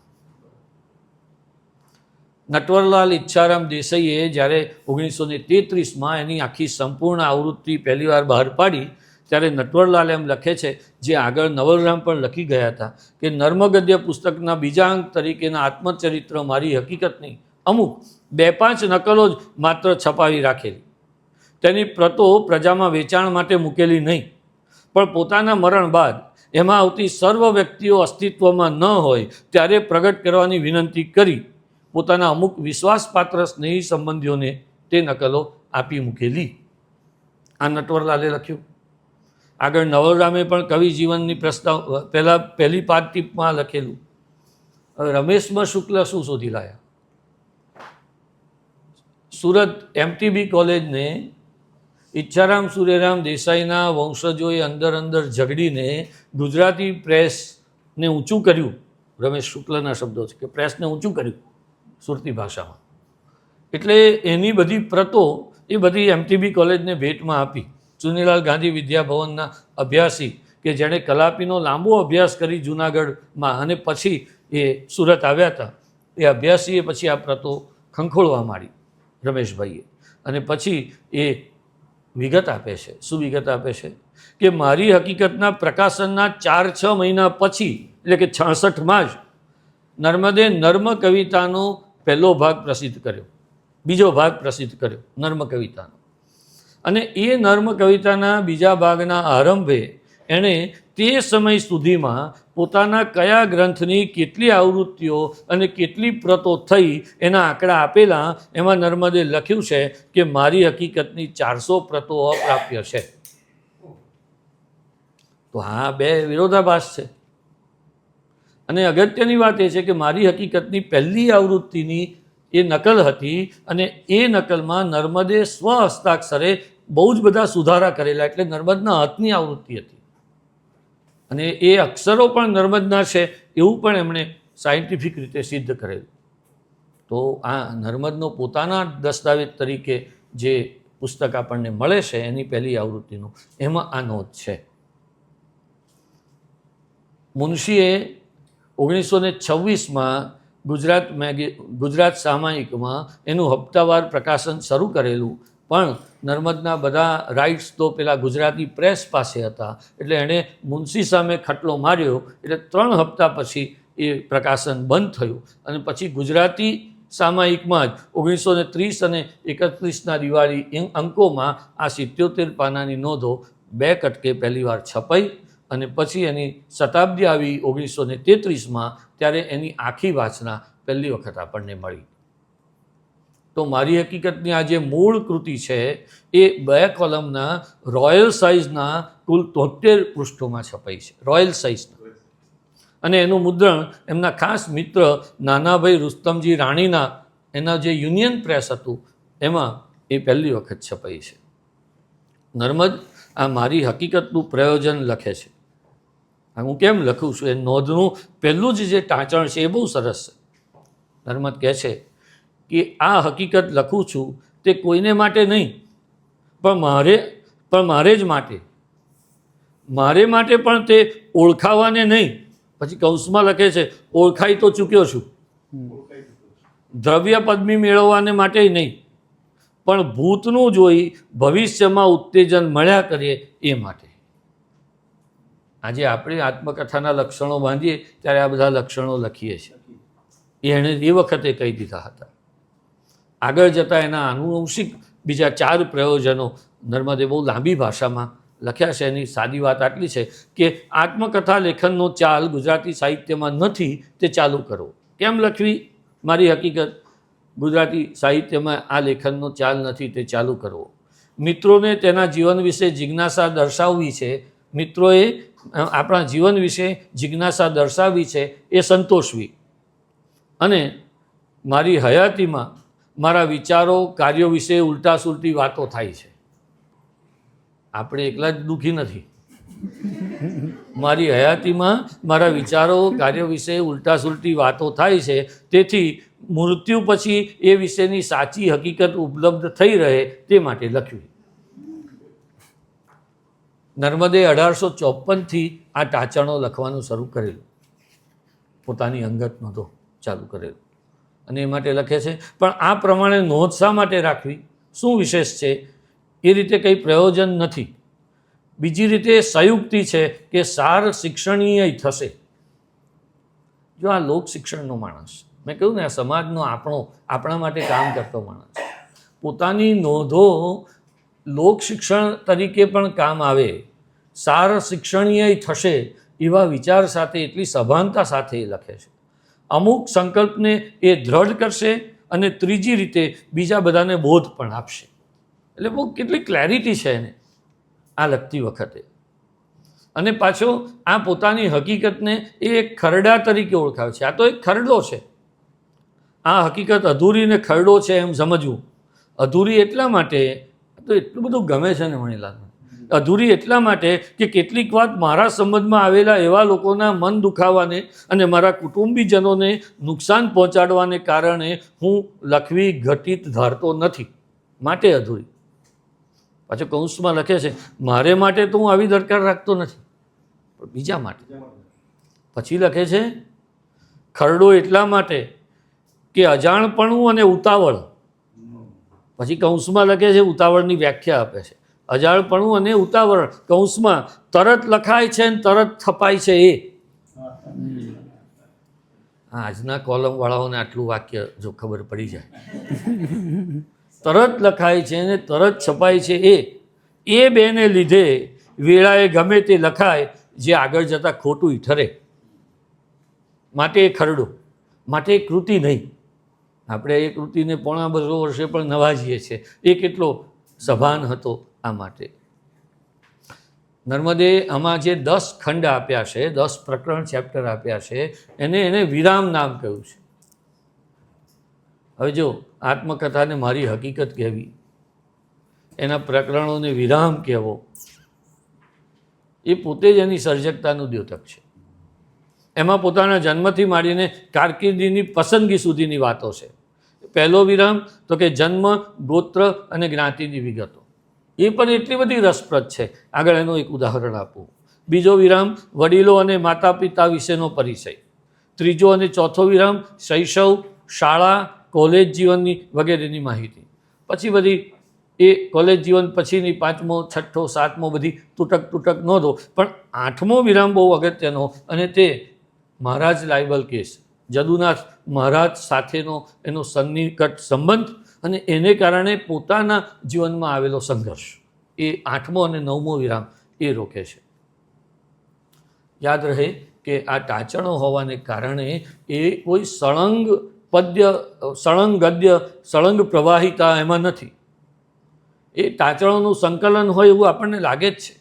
નટવરલાલ ઈચ્છારામ દેસાઈએ જ્યારે 1933માં એની આખી સંપૂર્ણ આવૃત્તિ પહેલીવાર બહાર પાડી ત્યારે નટવરલાલ એમ લખે છે, જે આગળ નવલરામ પણ લખી ગયા હતા, કે નર્મગદ્ય પુસ્તકના બીજા અંક તરીકેના આત્મચરિત્ર મારી હકીકતની અમુક 2-5 નકલો જ માત્ર છપાવી રાખેલી. તેની પ્રતો પ્રજામાં વેચાણ માટે મૂકેલી નહીં, પણ પોતાના મરણ બાદ એમાં આવતી સર્વ વ્યક્તિઓ અસ્તિત્વમાં ન હોય ત્યારે પ્રગટ કરવાની વિનંતી કરી પોતાના અમુક વિશ્વાસપાત્ર સ્નેહી સંબંધીઓને તે નકલો આપી મૂકેલી. આ નટવરલાલે લખ્યું. આગળ નવલરામે પણ કવિ જીવનની પ્રસ્તાવ પહેલી પાદટીપમાં લખેલું. હવે રમેશમાં શુક્લ શું શોધી લાયા? સુરત MTB કોલેજને ઈચ્છારામ સુરેરામ દેસાઈના વંશજોએ અંદર ઝઘડીને ગુજરાતી પ્રેસને ઊંચું કર્યું. રમેશ શુક્લના શબ્દો છે કે પ્રેસને ઊંચું કર્યું સુરતી ભાષામાં. એટલે એની બધી પ્રતો એ બધી MTB કોલેજને ભેટમાં આપી. ચુનીલાલ ગાંધી વિદ્યાભવનના અભ્યાસી કે જેણે કલાપીનો લાંબો અભ્યાસ કરી જૂનાગઢમાં અને પછી એ સુરત આવ્યા હતા, એ અભ્યાસીએ પછી આ પ્રતો ખંખોળવા માંડી રમેશભાઈએ. અને પછી એ વિગત આપે છે. શું વિગત આપે છે? કે મારી હકીકતના પ્રકાશનના 4-6 મહિના પછી, એટલે કે 66માં જ નર્મદે નર્મ કવિતાનો પહેલો ભાગ પ્રસિદ્ધ કર્યો, બીજો ભાગ પ્રસિદ્ધ કર્યો નર્મ કવિતાનો. અને એ નર્મ કવિતાના બીજા ભાગના આરંભે એણે તે સમય સુધીમાં પોતાના કયા ગ્રંથની કેટલી આવૃત્તિઓ અને કેટલી પ્રતો થઈ એના આંકડા આપેલા. એમાં નર્મદે લખ્યું છે કે મારી હકીકતની 400 પ્રતો અપ્રાપ્ય છે. તો આ બે વિરોધાભાસ છે. અને અગત્યની વાત એ છે કે મારી હકીકતની પહેલી આવૃત્તિની એ નકલ હતી, અને એ નકલમાં નર્મદે સ્વ હસ્તાક્ષરે બહુ જ બધા સુધારા કરેલા. એટલે નર્મદના હાથની આવૃત્તિ હતી, અને એ અક્ષરો પણ નર્મદના છે એવું પણ એમણે સાયન્ટિફિક રીતે સિદ્ધ કરેલું. તો આ નર્મદનો પોતાના દસ્તાવેજ તરીકે જે પુસ્તક આપણને મળે છે એની પહેલી આવૃત્તિનું, એમાં આ નોંધ છે. મુનશીએ 1926માં ગુજરાત સામાયિકમાં એનું હપ્તાવાર પ્રકાશન શરૂ કરેલું, પણ નર્મદના બધા રાઇટ્સ તો પેલા ગુજરાતી પ્રેસ પાસે હતા. એટલે એણે મુનશી સામે ખટલો માર્યો. એટલે 3 હપ્તા પછી એ પ્રકાશન બંધ થયું. અને પછી ગુજરાતી સામાયિકમાં જ 1930 અને 31ના દિવાળી અંકોમાં આ 77 પાનાની નોંધો 2 કટકે પહેલીવાર છપાઈ. અને પછી એની શતાબ્દી આવી 1933માં, ત્યારે એની આખી વાંચના પહેલી વખત આપણને મળી. તો મારી હકીકતની આ જે મૂળ કૃતિ છે એ 2 કોલમના રોયલ સાઇઝના કુલ 73 પૃષ્ઠોમાં છપાઈ છે, રોયલ સાઇઝના. અને એનું મુદ્રણ એમના ખાસ મિત્ર નાનાભાઈ રુસ્તમજી રાણીના એના જે યુનિયન પ્રેસ હતું એમાં એ પહેલી વખત છપાઈ છે. નર્મદ આ મારી હકીકતનું પ્રયોજન લખે છે. હું કેમ લખું છું એ નોંધનું પહેલું જ જે ટાંચણ છે એ બહુ સરસ છે. નર્મદ કહે છે કે આ હકીકત લખું છું તે કોઈને માટે નહીં, પણ મારે જ માટે. મારે માટે પણ તે ઓળખાવાને નહીં. પછી કૌંસમાં લખે છે ઓળખાઈ તો ચૂક્યો છું. દ્રવ્ય પદવી મેળવવાને માટે નહીં, પણ ભૂતનું જોઈ ભવિષ્યમાં ઉત્તેજન મળ્યા કરીએ એ માટે. આજે આપણે આત્મકથાના લક્ષણો બાંધીએ ત્યારે આ બધા લક્ષણો લખીએ છીએ. એણે એ વખતે કહી દીધા હતા. આગળ જતાં એના આનુવંશિક બીજા 4 પ્રયોજનો નર્મદે બહુ લાંબી ભાષામાં લખ્યા છે. એની સાદી વાત આટલી છે કે આત્મકથા લેખનનો ચાલ ગુજરાતી સાહિત્યમાં નથી, તે ચાલુ કરો. કેમ લખવી મારી હકીકત? ગુજરાતી સાહિત્યમાં આ લેખનનો ચાલ નથી, તે ચાલુ કરવો. મિત્રોને તેના જીવન વિશે જિજ્ઞાસા દર્શાવવી છે. મિત્રોએ આપણા જીવન વિશે જિજ્ઞાસા દર્શાવવી છે, એ સંતોષવી. અને મારી હયાતીમાં મારા વિચારો કાર્યો વિશે ઉલટા સુલટી વાતો થાય છે. આપણે એકલા જ દુઃખી નથી. મારી હયાતીમાં મારા વિચારો કાર્ય વિશે ઉલટા સુલટી વાતો થાય છે, તેથી મૃત્યુ પછી એ વિશેની સાચી હકીકત ઉપલબ્ધ થઈ રહે તે માટે લખ્યું. નર્મદે 1854થી આ ટાંચણો લખવાનું શરૂ કરેલું, પોતાની અંગત નોંધો ચાલુ કરેલું, અને એ માટે લખે છે. પણ આ પ્રમાણે નોંધ શા માટે રાખવી, શું વિશેષ છે? એ રીતે કંઈ પ્રયોજન નથી. બીજી રીતે સંયુક્તિ છે કે સાર શિક્ષણીય થશે. જો આ લોક શિક્ષણનો માણસ, મેં કહ્યું ને આ સમાજનો આપણા માટે કામ કરતો માણસ, પોતાની નોંધો લોક શિક્ષણ તરીકે પણ કામ આવે, સાર શિક્ષણીય થશે એવા વિચાર સાથે, એટલી સભાનતા સાથે એ લખે છે. અમુક સંકલ્પને એ દ્રઢ કરશે અને ત્રીજી રીતે બીજા બધાને બોધ પણ આપશે. એટલે બહુ કેટલી ક્લેરિટી છે એને આ લખતી વખતે. અને પાછો આ પોતાની હકીકતને એ એક ખરડા તરીકે ઓળખાવે છે. આ તો એક ખરડો છે. આ હકીકત અધૂરી ને ખરડો છે એમ સમજવું. અધૂરી એટલા માટે, તો એટલું બધું ગમે છે ને મણીલાલ, અધૂરી એટલા માટે કે કેટલીક વાત મારા સંબંધમાં આવેલા એવા લોકોના મન દુખાવાને અને મારા કુટુંબીજનોને નુકસાન પહોંચાડવાને કારણે હું લખવી ઘટિત ધારતો નથી, માટે અધૂરી. પાછો કૌંસમાં લખે છે, મારે માટે તો હું આવી દરકાર રાખતો નથી, પણ બીજા માટે. પછી લખે છે, ખરડો એટલા માટે કે અજાણપણું અને ઉતાવળ. પછી કૌંસમાં લખે છે, ઉતાવળની વ્યાખ્યા આપે છે. અજાણપણું અને ઉતાવળ, કૌંસમાં તરત લખાય છે અને તરત છપાય છે એ. આજના કોલમવાળાઓને આટલું વાક્ય જો ખબર પડી જાય, તરત લખાય છે અને તરત છપાય છે એ બેને લીધે વેળાએ ગમે તે લખાય જે આગળ જતાં ખોટું ઠરે. માટે એ ખરડો, માટે એ કૃતિ નહીં. આપણે એ કૃતિને 250 વર્ષે પણ નવાજીએ છીએ. એ કેટલો સભાન હતો આ માટે. નર્મદે આમાં જે 10 ખંડ આપ્યા છે, 10 પ્રકરણ ચેપ્ટર આપ્યા છે, એને વિરામ નામ કહ્યું છે. હવે જો આત્મકથાને મારી હકીકત કહેવી, એના પ્રકરણોને વિરામ કહેવો, એ પોતે જ એની સર્જકતાનું દ્યોતક છે. એમાં પોતાના જન્મથી માંડીને કારકિર્દીની પસંદગી સુધીની વાતો છે. પહેલો વિરામ તો કે જન્મ, ગોત્ર અને જ્ઞાતિની વિગતો, એ પણ એટલી બધી રસપ્રદ છે. આગળ એનું એક ઉદાહરણ આપું. બીજો વિરામ વડીલો અને માતા પિતા વિશેનો પરિચય. ત્રીજો અને ચોથો વિરામ શૈશવ, શાળા, કોલેજ જીવનની વગેરેની માહિતી. પછી બધી એ કોલેજ જીવન પછીની 5મો, 6ઠ્ઠો, 7મો બધી તૂટક નોંધો. પણ 8મો વિરામ બહુ અગત્યનો, અને તે મહારાજ લાયબલ કેસ, જદુનાથ મહારાજ સાથેનો એનો સન્નિકટ સંબંધ અને એને કારણે પોતાના જીવનમાં આવેલો સંઘર્ષ. એ 8મો અને 9મો વિરામ એ રોકે છે. યાદ રહે કે આ ટાંચણો હોવાને કારણે એ કોઈ સળંગ પદ્ય, સળંગ ગદ્ય, સળંગ પ્રવાહિતા એમાં નથી. એ ટાંચણોનું સંકલન હોય એવું આપણને લાગે જ છે.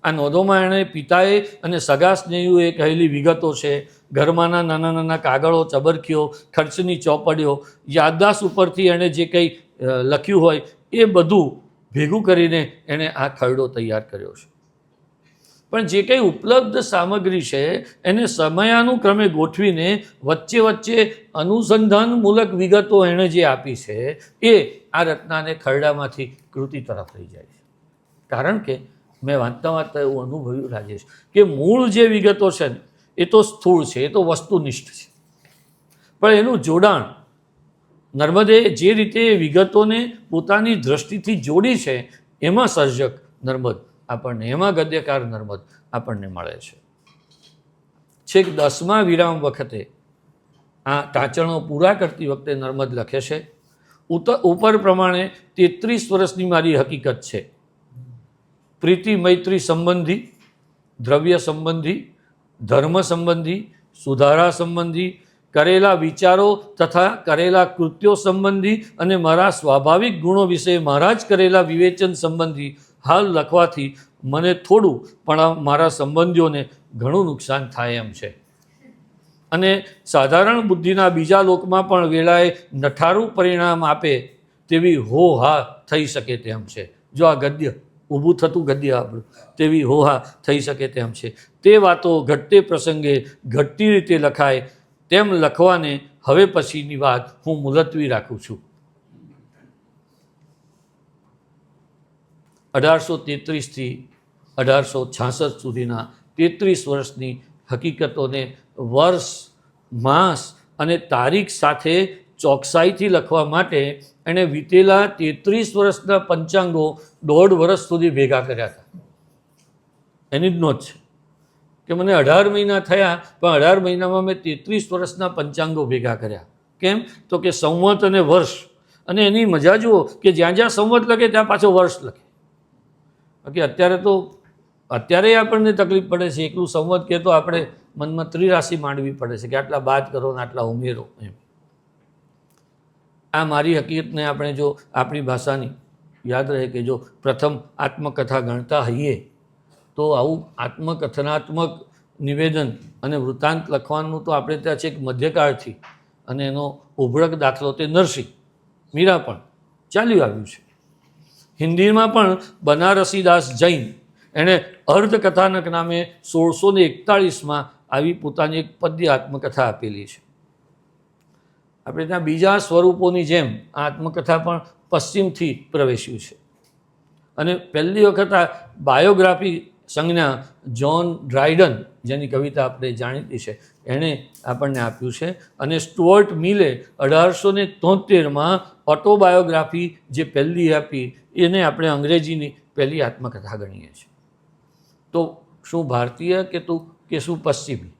આ નોંધોમાં એણે પિતાએ અને સગા સ્નેહીઓએ કહેલી વિગતો છે, ઘરમાંના નાના નાના કાગળો, ચબરખીઓ, ખર્ચની ચોપડીઓ, યાદદાસ્ત ઉપરથી એણે જે કંઈ લખ્યું હોય એ બધું ભેગું કરીને એણે આ ખરડો તૈયાર કર્યો છે. પણ જે કંઈ ઉપલબ્ધ સામગ્રી છે એને સમયાનુક્રમે ગોઠવીને વચ્ચે અનુસંધાનમૂલક વિગતો એણે જે આપી છે એ આ રચનાને ખરડામાંથી કૃતિ તરફ લઈ જાય છે. કારણ કે મેં વાંચતા એવું અનુભવ્યું, રાજેશ, કે મૂળ જે વિગતો છે ને એ તો સ્થૂળ છે, એ તો વસ્તુનિષ્ઠ છે, પણ એનું જોડાણ નર્મદે જે રીતે વિગતોને પોતાની દ્રષ્ટિથી જોડી છે એમાં સર્જક નર્મદ આપણને, એમાં ગદ્યકાર નર્મદ આપણને મળે છે. છેક 10મા વિરામ વખતે આ ટાંચણો પૂરા કરતી વખતે નર્મદ લખે છે, ઉપર પ્રમાણે 33 વર્ષની મારી હકીકત છે. પ્રીતિ મૈત્રી સંબંધી, દ્રવ્ય સંબંધી, ધર્મ સંબંધી, સુધારા સંબંધી, કરેલા વિચારો તથા કરેલા કૃત્યો સંબંધી અને મારા સ્વાભાવિક ગુણો વિશે મારા જ કરેલા વિવેચન સંબંધી હાલ લખવાથી મને થોડું પણ મારા સંબંધીઓને ઘણું નુકસાન થાય એમ છે. અને સાધારણ બુદ્ધિના બીજા લોકમાં પણ વેળાએ નઠારું પરિણામ આપે તેવી હો હા થઈ શકે તેમ છે. જો આ ગદ્ય ઊભું થતું ગદ્ય આપણું તેવી હોહા થઈ શકે તેમ છે. તે વાતો ઘટતે પ્રસંગે ઘટતી રીતે લખાય તેમ લખવાને હવે પછીની વાત હું મુલતવી રાખું છું. 1833થી 1866 સુધીના 33 વર્ષની હકીકતોને વર્ષ, માસ અને તારીખ સાથે ચોકસાઈથી લખવા માટે એણે વીતેલા 33 વર્ષના પંચાંગો 1.5 વર્ષ સુધી ભેગા કર્યા હતા. એની જ નોંધ છે કે મને 18 મહિના થયા, પણ 18 મહિનામાં મેં 33 વર્ષના પંચાંગો ભેગા કર્યા. કેમ? તો કે સંવત અને વર્ષ, અને એની મજા જુઓ કે જ્યાં જ્યાં સંવત લખે ત્યાં પાછો વર્ષ લખે. બાકી અત્યારે આપણને તકલીફ પડે છે, એકલું સંવત કહે તો આપણે મનમાં ત્રિરાશિ માંડવી પડે છે કે આટલા બાદ કરો ને આટલા ઉમેરો એમ. આ મારી હકીકતને આપણે જો આપણી ભાષાની યાદ રહે કે જો પ્રથમ આત્મકથા ગણતા હોઈએ તો આવું આત્મકથનાત્મક નિવેદન અને વૃત્તાંત લખવાનું તો આપણે ત્યાં છે મધ્યકાળથી, અને એનો ઉભરક દાખલો તે નરસિંહ મીરા પણ ચાલ્યું આવ્યું છે. હિન્દીમાં પણ બનારસીદાસ જૈન એણે અર્ધકથાનક નામે 1641માં આવી પોતાની એક પદ્ય આત્મકથા આપેલી છે. આપણે ત્યાં બીજા સ્વરૂપોની જેમ આ આત્મકથા પણ પશ્ચિમથી પ્રવેશ્યું છે. અને પહેલી વખત આ બાયોગ્રાફી સંજ્ઞા જ્હોન ડ્રાયડન, જેની કવિતા આપણે જાણીતી છે, એણે આપણને આપ્યું છે. અને સ્ટુઅર્ટ મિલે 1873માં ઓટોબાયોગ્રાફી જે પહેલી આપી એને આપણે અંગ્રેજીની પહેલી આત્મકથા ગણીએ છીએ. તો શું ભારતીય કે શું પશ્ચિમી,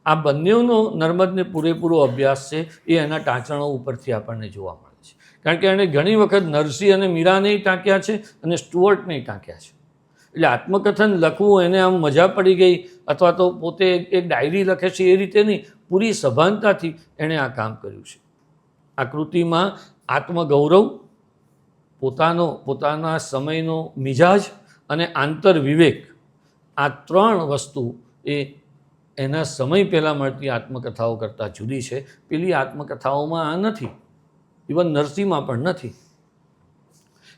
આ બંનેનો નર્મદને પૂરેપૂરો અભ્યાસ છે એ એના ટાંચણો ઉપરથી આપણને જોવા મળે છે. કારણ કે એણે ઘણી વખત નરસિંહ અને મીરાને ટાંક્યા છે અને સ્ટુઅર્ટને ટાંક્યા છે. એટલે આત્મકથન લખવું એને આમ મજા પડી ગઈ અથવા તો પોતે એક ડાયરી લખે છે એ રીતે નહીં, પૂરી સભાનતાથી એણે આ કામ કર્યું છે. આ કૃતિમાં આત્મગૌરવ, પોતાના સમયનો મિજાજ અને આંતર વિવેક, આ 3 વસ્તુ એ એના સમય પહેલાં મળતી આત્મકથાઓ કરતાં જુદી છે. પેલી આત્મકથાઓમાં આ નથી, ઇવન નરસિંહમાં પણ નથી.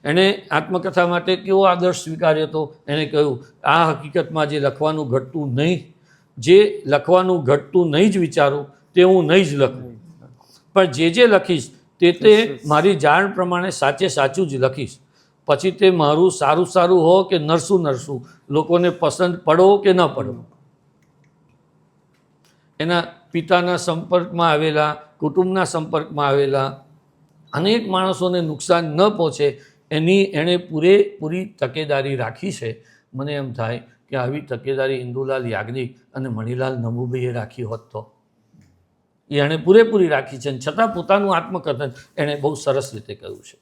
એણે આત્મકથા માટે કેવો આદર્શ સ્વીકાર્યો હતો? એણે કહ્યું આ હકીકતમાં જે લખવાનું ઘટતું નહીં જ વિચારું તે હું નહીં જ લખું, પણ જે લખીશ તે મારી જાણ પ્રમાણે સાચું જ લખીશ. પછી તે મારું સારું હો કે નરસું લોકોને પસંદ પડો કે ન પડો. એના પિતાના સંપર્કમાં આવેલા, કુટુંબના સંપર્કમાં આવેલા અનેક માણસોને નુકસાન ન પહોંચે એણે પૂરેપૂરી તકેદારી રાખી છે. મને એમ થાય કે આવી તકેદારી ઇન્દુલાલ યાજ્ઞિક અને મણિલાલ નમુભાઈએ રાખી હોત તો એણે પૂરેપૂરી રાખી છે. છતાં પોતાનું આત્મકથન એણે બહુ સરસ રીતે કહ્યું છે.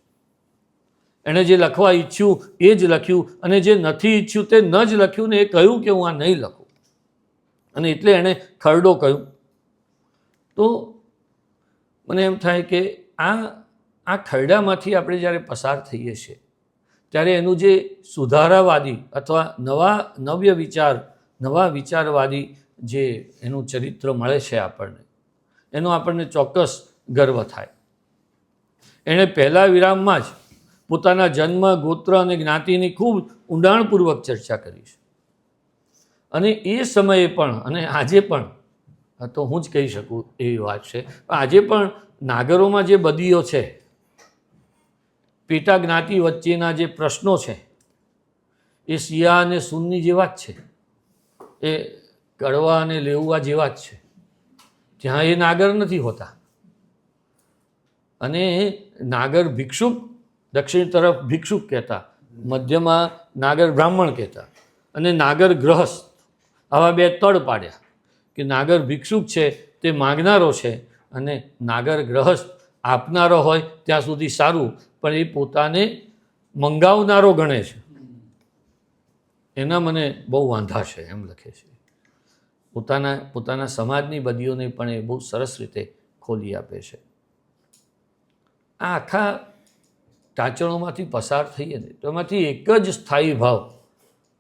એણે જે લખવા ઈચ્છ્યું એ જ લખ્યું, અને જે નથી ઈચ્છ્યું તે ન જ લખ્યું ને એ કહ્યું કે હું આ નહીં લખું, અને એટલે એણે ખરડો કહ્યું. તો મને એમ થાય કે આ ખરડામાંથી આપણે જ્યારે પસાર થઈએ છીએ ત્યારે એનું જે સુધારાવાદી અથવા નવા વિચારવાદી જે એનું ચરિત્ર મળે છે એનો આપણને ચોક્કસ ગર્વ થાય. એણે પહેલા વિરામમાં જ પોતાના જન્મ, ગોત્ર અને જ્ઞાતિની ખૂબ ઊંડાણપૂર્વક ચર્ચા કરી છે. અને એ સમયે પણ અને આજે પણ, તો હું જ કહી શકું એવી વાત છે, આજે પણ નાગરોમાં જે બદીઓ છે, પેટા જ્ઞાતિ વચ્ચેના જે પ્રશ્નો છે એ શિયા અને સુન્ની જેવા જ છે, એ કડવા અને લેઉવા જેવા જ છે. ત્યાં એ નાગર નથી હોતા. અને નાગર ભિક્ષુક દક્ષિણ તરફ ભિક્ષુક કહેતા, મધ્યમાં નાગર બ્રાહ્મણ કહેતા, અને નાગર ગ્રહસ્થ, આવા 2 તળ પાડ્યા કે નાગર ભિક્ષુક છે તે માગનારો છે, અને નાગર ગ્રહસ્થ આપનારો હોય ત્યાં સુધી સારું, પણ એ પોતાને મંગાવનારો ગણે છે. એના મને બહુ વાંધા છે એમ લખે છે. પોતાના સમાજની બદીઓને પણ એ બહુ સરસ રીતે ખોલી આપે છે. આ આખા ટાંચણોમાંથી પસાર થઈએ ને તો એમાંથી એક જ સ્થાયી ભાવ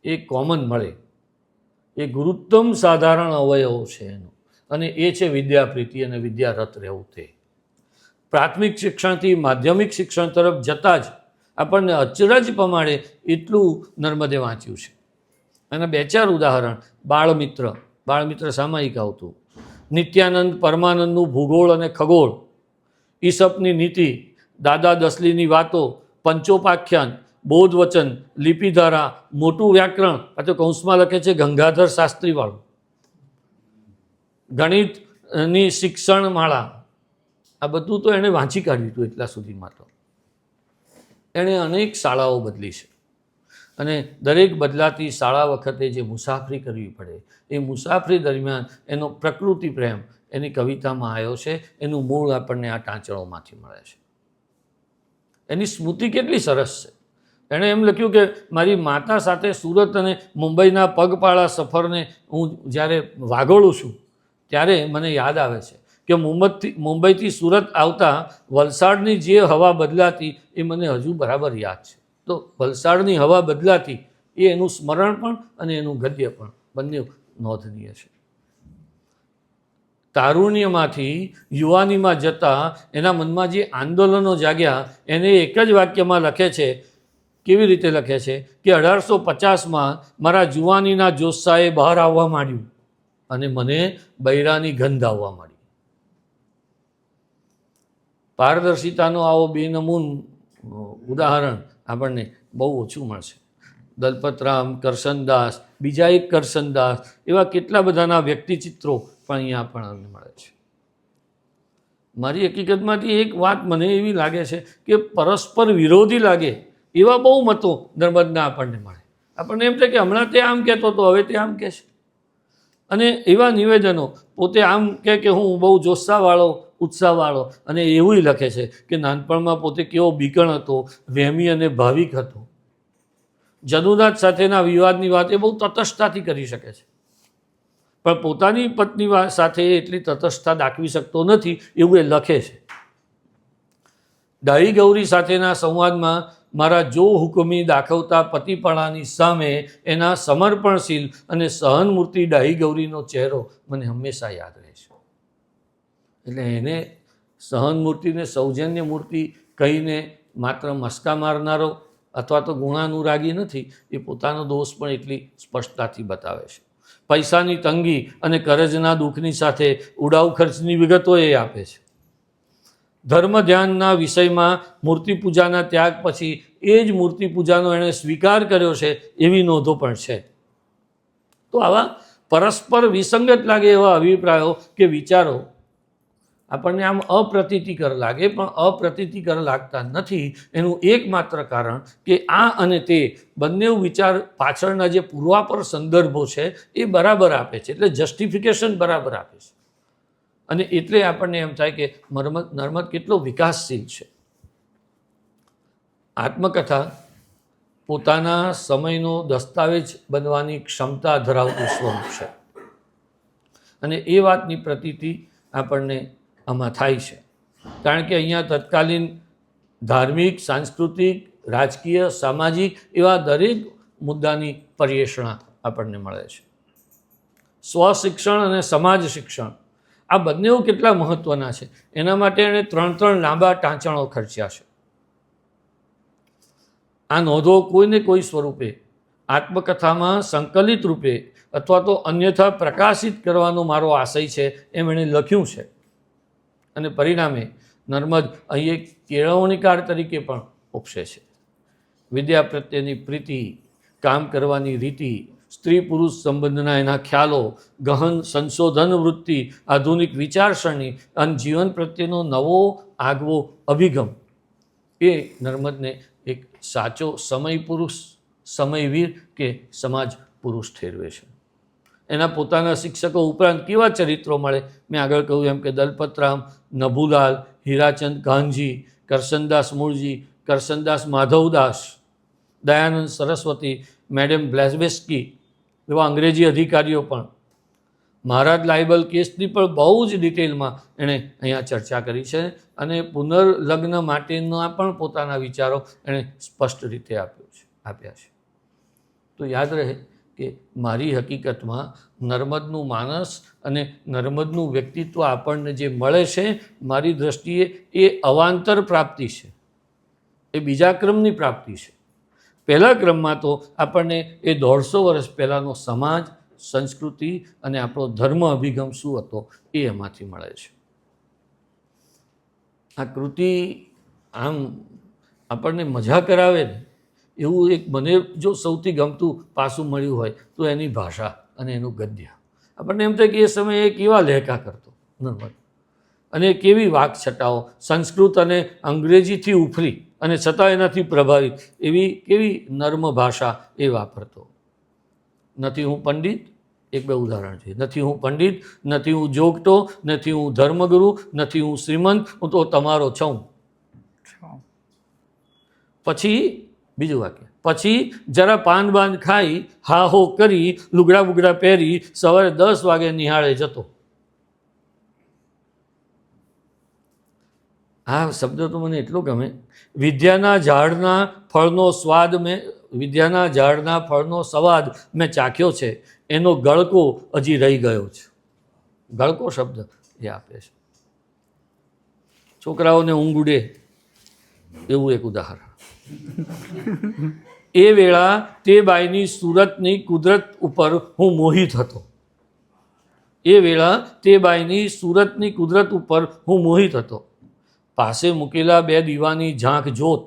એ કોમન મળે, એ ગુરુત્તમ સાધારણ અવયવો છે એનો, અને એ છે વિદ્યાપ્રીતિ અને વિદ્યારત રહેવું. તે પ્રાથમિક શિક્ષણથી માધ્યમિક શિક્ષણ તરફ જતાં જ આપણને અચરજ પમાડે એટલું નર્મદે વાંચ્યું છે. એના 2-4 ઉદાહરણ: બાળમિત્ર સામાયિક આવતું, નિત્યાનંદ પરમાનંદનું ભૂગોળ અને ખગોળ, ઈસપની નીતિ, દાદા દસલીની વાતો, પંચોપાખ્યાન, બોધવચન, લિપિધારા, મોટું વ્યાકરણ, આ તો કૌંસમાં લખે છે ગંગાધર શાસ્ત્રીવાળું, ગણિતની શિક્ષણ માળા, આ બધું તો એણે વાંચી કાઢ્યું હતું. એટલા સુધીમાં તો એણે અનેક શાળાઓ બદલી છે, અને દરેક બદલાતી શાળા વખતે જે મુસાફરી કરવી પડે એ મુસાફરી દરમિયાન એનો પ્રકૃતિ પ્રેમ એની કવિતામાં આવ્યો છે. એનું મૂળ આપણને આ ટાંચળોમાંથી મળે છે. એની સ્મૃતિ કેટલી સરસ છે. એણે એમ લખ્યું કે મારી માતા સાથે સુરત અને મુંબઈના પગપાળા સફરને હું જ્યારે વાગોળું છું ત્યારે મને યાદ આવે છે કે મુંબઈથી સુરત આવતા વલસાડની જે હવા બદલાતી એ મને હજુ બરાબર યાદ છે. તો વલસાડની હવા બદલાતી એ એનું સ્મરણ પણ અને એનું ગદ્ય પણ બંને નોંધનીય છે. તારુણ્યમાંથી યુવાનીમાં જતાં એના મનમાં જે આંદોલનો જાગ્યા એને એક જ વાક્યમાં લખે છે. કેવી રીતે લખે છે કે 1850માં મારા જુવાનીના જોસ્સાએ બહાર આવવા માંડ્યું અને મને બૈરાની ગંધ આવવા માંડી. પારદર્શિતાનો આવો બેનમૂન ઉદાહરણ આપણને બહુ ઓછું મળશે. દલપતરામ, કરશનદાસ, બીજા એક કરશનદાસ, એવા કેટલા બધાના વ્યક્તિચિત્રો પણ અહીંયા આપણને મળે છે. મારી હકીકતમાંથી એક વાત મને એવી લાગે છે કે પરસ્પર વિરોધી લાગે એવા બહુ મતો નર્મદના આપણને મળે. આપણને એમ થાય કે હમણાં તે આમ કહેતો હતો, હવે તે આમ કહે છે. અને એવા નિવેદનો પોતે આમ કે હું બહુ જોસ્સાવાળો, ઉત્સાહવાળો, અને એવું લખે છે કે નાનપણમાં પોતે કેવો બીકણ હતો, વહેમી અને ભાવિક હતો. જદુનાથ સાથેના વિવાદની વાત એ બહુ તટસ્થતાથી કરી શકે છે, પણ પોતાની પત્ની સાથે એટલી તટસ્થતા દાખવી શકતો નથી એવું એ લખે છે. ડાહી ગૌરી સાથેના સંવાદમાં મારા જો હુકમી દાખવતા પતિપણાની સામે એના સમર્પણશીલ અને સહનમૂર્તિ ડાહી ગૌરીનો ચહેરો મને હંમેશા યાદ રહે છે. એટલે એને સહનમૂર્તિને સૌજન્ય મૂર્તિ કહીને માત્ર મસ્કા મારનારો અથવા તો ગુણાનુરાગી નથી, એ પોતાનો દોષ પણ એટલી સ્પષ્ટતાથી બતાવે છે. પૈસાની તંગી અને કરજના દુઃખની સાથે ઉડાવ ખર્ચની વિગતો એ આપે છે. ધર્મ ધ્યાનના વિષયમાં મૂર્તિ પૂજાના ત્યાગ પછી એ જ મૂર્તિ પૂજાનો એણે સ્વીકાર કર્યો છે એવી નોંધો પણ છે. તો આવા પરસ્પર વિસંગત લાગે એવા અભિપ્રાયો કે વિચારો આપણને આમ અપ્રતીતિકર લાગે, પણ અપ્રતીતિકર લાગતા નથી. એનું એકમાત્ર કારણ કે આ અને તે બંને વિચાર પાછળના જે પૂર્વાપર સંદર્ભો છે એ બરાબર આપે છે, એટલે જસ્ટિફિકેશન બરાબર આપે છે. અને એટલે આપણને એમ થાય કે નર્મદ કેટલો વિકાસશીલ છે. આત્મકથા પોતાના સમયનો દસ્તાવેજ બનવાની ક્ષમતા ધરાવતું સ્વરૂપ છે, અને એ વાતની પ્રતીતિ આપણને આમાં થાય છે. કારણ કે અહીંયા તત્કાલીન ધાર્મિક, સાંસ્કૃતિક, રાજકીય, સામાજિક એવા દરેક મુદ્દાની પર્યેષણા આપણને મળે છે. સ્વશિક્ષણ અને સમાજ શિક્ષણ આ બંનેઓ કેટલા મહત્ત્વના છે એના માટે એણે 3 લાંબા ટાંચણો ખર્ચ્યા છે. આ નોંધો કોઈને કોઈ સ્વરૂપે આત્મકથામાં સંકલિત રૂપે અથવા તો અન્યથા પ્રકાશિત કરવાનો મારો આશય છે એમ એણે લખ્યું છે. અને પરિણામે નર્મદ અહીં એક કેળવણીકાર તરીકે પણ ઉપસે છે. વિદ્યા પ્રત્યેની પ્રીતિ, કામ કરવાની રીતિ, સ્ત્રી પુરુષ સંબંધના એના ખ્યાલો, ગહન સંશોધન વૃત્તિ, આધુનિક વિચારસરણી અને જીવન પ્રત્યેનો નવો આગવો અભિગમ એ નર્મદને એક સાચો સમય પુરુષ, સમયવીર કે સમાજ પુરુષ ઠેરવે છે. એના પોતાના શિક્ષકો ઉપરાંત કેવા ચરિત્રો મળે? મેં આગળ કહ્યું એમ કે દલપતરામ, નભુલાલ, હીરાચંદ કાનજી, કરશનદાસ મૂળજી, કરશનદાસ માધવદાસ, દયાનંદ સરસ્વતી, મેડમ બ્લેઝવેસ્કી એવા અંગ્રેજી અધિકારીઓ પણ. મહારાજ લાયબલ કેસની પણ બહુ જ ડિટેલમાં એણે અહીંયા ચર્ચા કરી છે, અને પુનર્લગ્ન માટેના પણ પોતાના વિચારો એણે સ્પષ્ટ રીતે આપ્યા છે. તો યાદ રહે કે મારી હકીકતમાં નર્મદનું માનસ અને નર્મદનું વ્યક્તિત્વ આપણને જે મળે છે મારી દૃષ્ટિએ એ અવાંતર પ્રાપ્તિ છે. એ બીજા ક્રમની પ્રાપ્તિ છે. પહેલા ક્રમમાં તો આપણને એ 150 વર્ષ પહેલાંનો સમાજ, સંસ્કૃતિ અને આપણો ધર્મ અભિગમ શું હતો એ એમાંથી મળે છે. આ કૃતિ આમ આપણને મજા કરાવે ને એવું એક મને જો સૌથી ગમતું પાસું મળ્યું હોય તો એની ભાષા અને એનું ગદ્ય. આપણને એમ થાય કે એ સમયે એ કેવા લહેકા કરતો નર્મદ, અને કેવી વાક છટાઓ સંસ્કૃત અને અંગ્રેજીથી ઉફરી અને છતાં એનાથી પ્રભાવિત એવી કેવી નર્મ ભાષા એ વાપરતો. નથી હું પંડિત, એક બે ઉદાહરણ છે. નથી હું પંડિત, નથી હું જોગતો, નથી હું ધર્મગુરુ, નથી હું શ્રીમંત, હું તો તમારો છું. પછી બીજું વાક્ય, પછી જરા પાન બાન ખાઈ હા હો કરી લુગડા બુગડા પહેરી સવારે 10 વાગે નિહાળે જતો. આ શબ્દ તો મને એટલો ગમે. વિદ્યાના ઝાડના ફળનો સ્વાદ મેં ચાખ્યો છે, એનો ગળકો હજી રહી ગયો છે. ગળકો શબ્દ એ આપે છે. છોકરાઓને ઊંઘ ઉડે એવું એક ઉદાહરણ. એ વેળા તે બાઈની સુરતની કુદરત ઉપર હું મોહિત હતો. એ વેળા તે બાઈની સુરતની કુદરત ઉપર હું મોહિત હતો. પાસે મૂકેલા 2 દીવાની ઝાંખ જોત,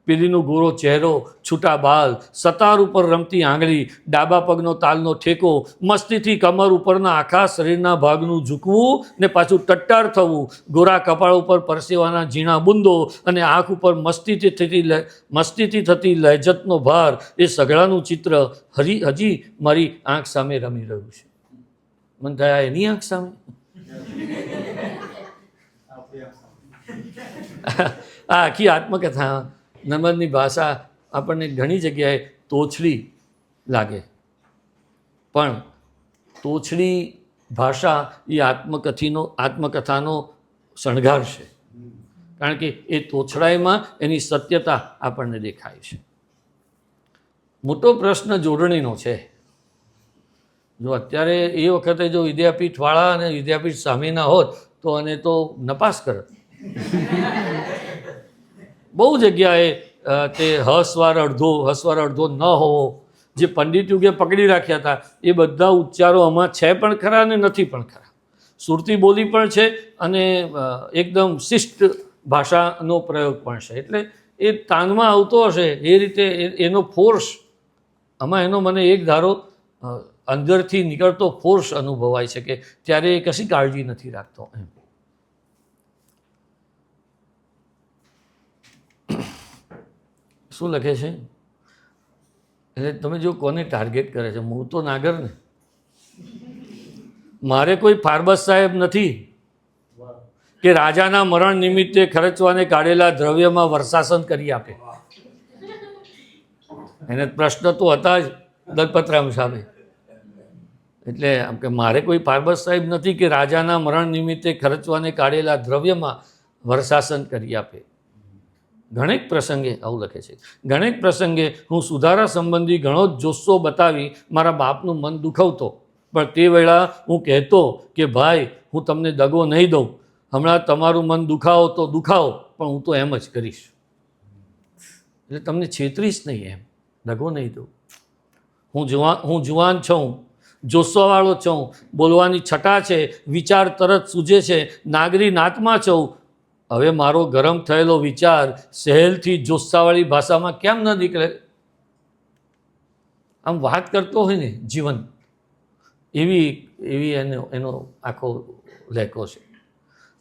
પેલીનો ગોરો ચહેરો, છૂટા બાલ, સતાર ઉપર રમતી આંગળી, ડાબા પગનો તાલનો ઠેકો, મસ્તીથી કમર ઉપરના આખા શરીરના ભાગનું ઝૂકવું ને પાછું ટટ્ટાર થવું, ગોરા કપાળ ઉપર પરસેવાના ઝીણા બુંદો અને આંખ ઉપર મસ્તીથી થતી લહેજતનો ભાર, એ સઘળાનું ચિત્ર હજી મારી આંખ સામે રમી રહ્યું છે. મને થયા એની આંખ સામે આ આખી આત્મકથા નર્મદની ભાષા આપણને ઘણી જગ્યાએ તોછડી લાગે, પણ તોછડી ભાષા એ આત્મકથાનો શણગાર છે. કારણ કે એ તોછડાઈમાં એની સત્યતા આપણને દેખાય છે. મોટો પ્રશ્ન જોડણીનો છે. જો અત્યારે એ વખતે જો વિદ્યાપીઠવાળા અને વિદ્યાપીઠ સામેના હોત તો અને તો નપાસ કરત. બહુ જગ્યાએ તે હસવાર અડધો ન હોવો, જે પંડિત યુગે પકડી રાખ્યા હતા એ બધા ઉચ્ચારો આમાં છે પણ ખરા અને નથી પણ ખરા. સુરતી બોલી પણ છે અને એકદમ શિષ્ટ ભાષાનો પ્રયોગ પણ છે. એટલે એ તાનમાં આવતો હશે એ રીતે એનો ફોર્સ આમાં એનો મને એક ધારો અંદરથી નીકળતો ફોર્સ અનુભવાય છે કે ત્યારે એ કશી કાળજી નથી રાખતો એમ. શું લખે છે? એટલે તમે જો કોને ટાર્ગેટ કરે છે, હું તો નાગર ને, મારે કોઈ ફાર્બસ સાહેબ નથી કે રાજાના મરણ નિમિત્તે ખર્ચવાને કાઢેલા દ્રવ્યમાં વર્ષાસન કરી આપે. એને પ્રશ્ન તો હતા જ દલપતરામ સાહેબ. એટલે આમ કે મારે કોઈ ફાર્બસ સાહેબ નથી કે રાજાના મરણ નિમિત્તે ખર્ચવાને કાઢેલા દ્રવ્યમાં વર્ષાસન કરી આપે. ઘણેક પ્રસંગે આવું લખે છે, ઘણેક પ્રસંગે હું સુધારા સંબંધી ઘણો જ જોસ્સો બતાવી મારા બાપનું મન દુખવતો, પણ તે વેળા હું કહેતો કે ભાઈ હું તમને દગો નહીં દઉં, હમણાં તમારું મન દુખાવો તો દુખાવો, પણ હું તો એમ જ કરીશ. એટલે તમને છેતરીશ નહીં, એમ દગો નહીં દઉં. હું જુવાન છું, જોસ્સોવાળો છું, બોલવાની છટા છે, વિચાર તરત સૂઝે છે, નાગરી નાતમાં છું. હવે મારો ગરમ થયેલો વિચાર સહેલથી જોસ્સાવાળી ભાષામાં કેમ ન નીકળે? આમ વાત કરતો હોય ને જીવન, એવી એનો આખો લેખો છે.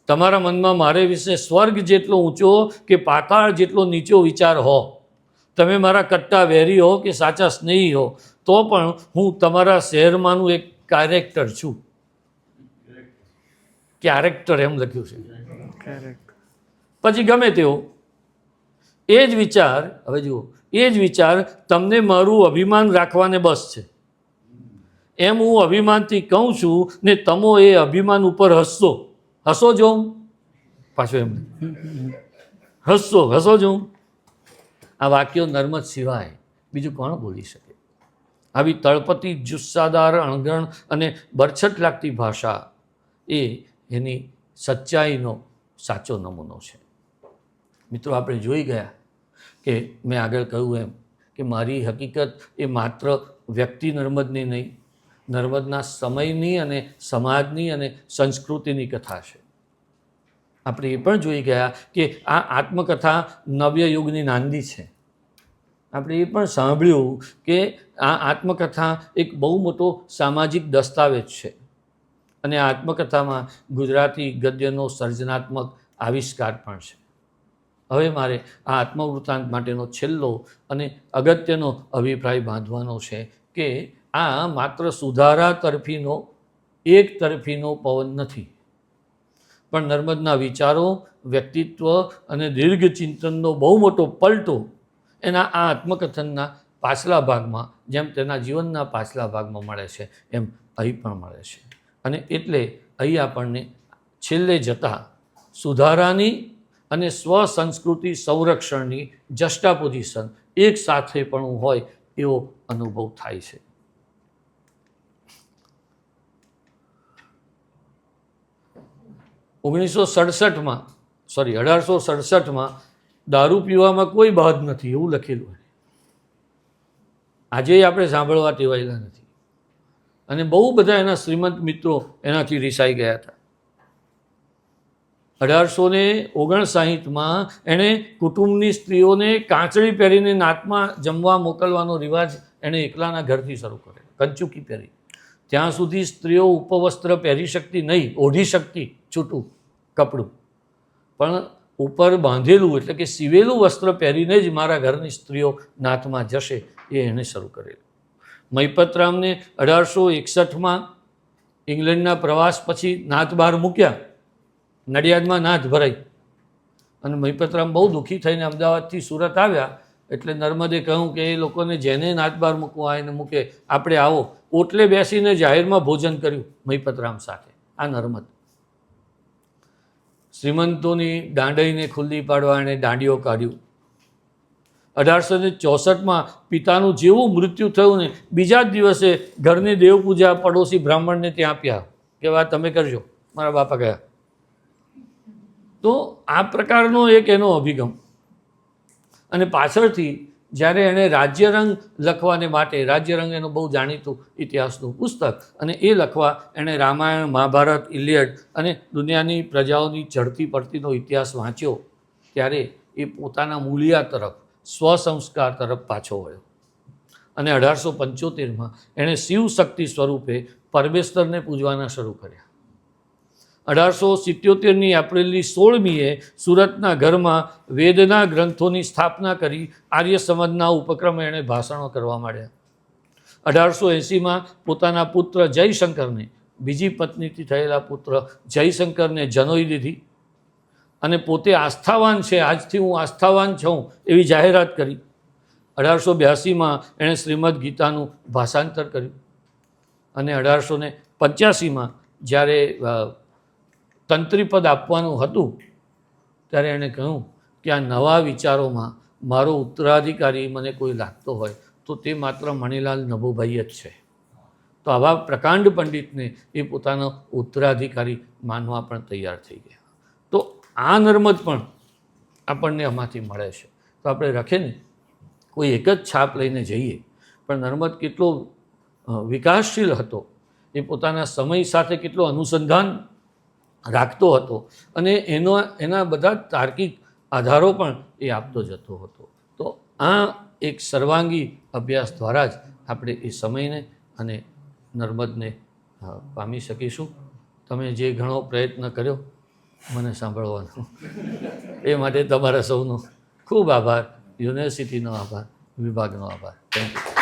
તમારા મનમાં મારે વિશે સ્વર્ગ જેટલો ઊંચો કે પાતાળ જેટલો નીચો વિચાર હો, તમે મારા કટ્ટા વેરી હો કે સાચા સ્નેહી હો, તો પણ હું તમારા શહેરમાંનું એક કેરેક્ટર છું. કેરેક્ટર એમ લખ્યું છે. પછી ગમે તેવો એ જ વિચાર, હવે જુઓ, એ જ વિચાર તમને મારું અભિમાન રાખવાને બસ છે. એમ હું અભિમાનથી કહું છું ને તમો એ અભિમાન ઉપર હસો જોઉં પાછું એમ હસો જોઉં. આ વાક્યો નર્મદ સિવાય બીજું કોણ બોલી શકે? આવી તળપતી, જુસ્સાદાર, અણઘણ અને બરછટ લાગતી ભાષા એ એની સચ્ચાઈનો સાચો નમૂનો છે. મિત્રો, આપણે જોઈ ગયા કે મેં આગળ કહ્યું એમ કે મારી હકીકત એ માત્ર વ્યક્તિ નર્મદની નહીં, નર્મદના સમયની અને સમાજની અને સંસ્કૃતિની કથા છે. આપણે એ પણ જોઈ ગયા કે આ આત્મકથા નવ્ય યુગની નાંદી છે. આપણે એ પણ સાંભળ્યું કે આ આત્મકથા એક બહુ મોટો સામાજિક દસ્તાવેજ છે અને આ આત્મકથામાં ગુજરાતી ગદ્યનો સર્જનાત્મક આવિષ્કાર પણ છે. હવે મારે આ આત્મવૃત્તાંત માટેનો છેલ્લો અને અગત્યનો અભિપ્રાય બાંધવાનો છે કે આ માત્ર સુધારા તરફીનો એક તરફીનો પવન નથી, પણ નર્મદના વિચારો, વ્યક્તિત્વ અને દીર્ઘ ચિંતનનો બહુ મોટો પલટો એના આ આત્મકથનના પાછલા ભાગમાં, જેમ તેના જીવનના પાછલા ભાગમાં મળે છે એમ અહીં પણ મળે છે. અને એટલે અહીં આપણને છેલ્લે જતાં સુધારાની અને સ્વસંસ્કૃતિ સંરક્ષણની જસ્ટાપોઝિશન એક સાથે પણ હોય એવો અનુભવ થાય છે. ઓગણીસો 1867માં દારૂ પીવામાં કોઈ બાદ નથી એવું લખેલું હોય. આજે આપણે સાંભળવા ટેવાયેલા નથી અને બહુ બધા એના શ્રીમંત મિત્રો એનાથી રિસાઈ ગયા હતા. 1859માં એણે કુટુંબની સ્ત્રીઓને કાંચળી પહેરીને નાતમાં જમવા મોકલવાનો રિવાજ એણે એકલાના ઘરથી શરૂ કર્યો, કંચુકી પહેરી. ત્યાં સુધી સ્ત્રીઓ ઉપવસ્ત્ર પહેરી શકતી નહીં, ઓઢી શકતી છૂટું કપડું, પણ ઉપર બાંધેલું એટલે કે સીવેલું વસ્ત્ર પહેરીને જ મારા ઘરની સ્ત્રીઓ નાતમાં જશે એ એણે શરૂ કરેલું. મહિપતરામને 1861માં ઇંગ્લેન્ડના પ્રવાસ પછી નાત બહાર મૂક્યા, નડિયાદમાં નાત ભરાઈ અને મહિપતરામ બહુ દુઃખી થઈને અમદાવાદથી સુરત આવ્યા. એટલે નર્મદે કહ્યું કે એ લોકોને જેને નાત બહાર મૂકવા એને મૂકે, આપણે આવો. ઓટલે બેસીને જાહેરમાં ભોજન કર્યું મહિપતરામ સાથે. આ નર્મદ. શ્રીમંતોની દાંડઈને ખુલ્લી પાડવા એણે દાંડીઓ કાઢ્યું. 1864માં પિતાનું જેવું મૃત્યુ થયું ને બીજા જ દિવસે ઘરની દેવપૂજા પડોશી બ્રાહ્મણને ત્યાં આપ્યા કે વાત તમે કરજો, મારા બાપા ગયા. તો આ પ્રકારનો એક એનો અભિગમ. અને પાછળથી જ્યારે એણે રાજ્યરંગ લખવાને માટે, રાજ્યરંગ એનું બહુ જાણીતું ઇતિહાસનું પુસ્તક, અને એ લખવા એણે રામાયણ, મહાભારત, ઇલિયડ અને દુનિયાની પ્રજાઓની ચડતી પડતીનો ઇતિહાસ વાંચ્યો, ત્યારે એ પોતાના મૂળિયા તરફ, સ્વસંસ્કાર તરફ પાછો વળ્યો. અને 1875માં એણે શિવ શક્તિ સ્વરૂપે પરમેશ્વરને પૂજવાના શરૂ કર્યા. 1877ની એપ્રિલની 16મીએ સુરતના ઘરમાં વેદના ગ્રંથોની સ્થાપના કરી આર્ય સમાજના ઉપક્રમે એણે ભાષણો કરવા માંડ્યા. 1880માં પોતાના પુત્ર જયશંકરને, બીજી પત્નીથી થયેલા પુત્ર જયશંકરને જનોઈ દીધી અને પોતે આસ્થાવાન છે, આજથી હું આસ્થાવાન છું એવી જાહેરાત કરી. 1882માં એણે શ્રીમદ ગીતાનું ભાષાંતર કર્યું અને 1885માં જ્યારે તંત્રીપદ આપવાનું હતું ત્યારે એણે કહ્યું કે આ નવા વિચારોમાં મારો ઉત્તરાધિકારી મને કોઈ લાગતો હોય તો તે માત્ર મણિલાલ નભુભાઈ જ છે. તો આવા પ્રકાંડ પંડિતને એ પોતાનો ઉત્તરાધિકારી માનવા પણ તૈયાર થઈ ગયા. તો આ નર્મદ પણ આપણને આમાંથી મળે છે. તો આપણે રખે ને કોઈ એક જ છાપ લઈને જઈએ, પણ નર્મદ કેટલો વિકાસશીલ હતો, એ પોતાના સમય સાથે કેટલો અનુસંધાન રાખતો હતો અને એના બધા તાર્કિક આધારો પણ એ આપતો જતો હતો. તો આ એક સર્વાંગી અભ્યાસ દ્વારા જ આપણે એ સમયને અને નર્મદને પામી શકીશું. તમે જે ઘણો પ્રયત્ન કર્યો મને સાંભળવાનો, એ માટે તમારા સૌનો ખૂબ આભાર, યુનિવર્સિટીનો આભાર, વિભાગનો આભાર. Thank you.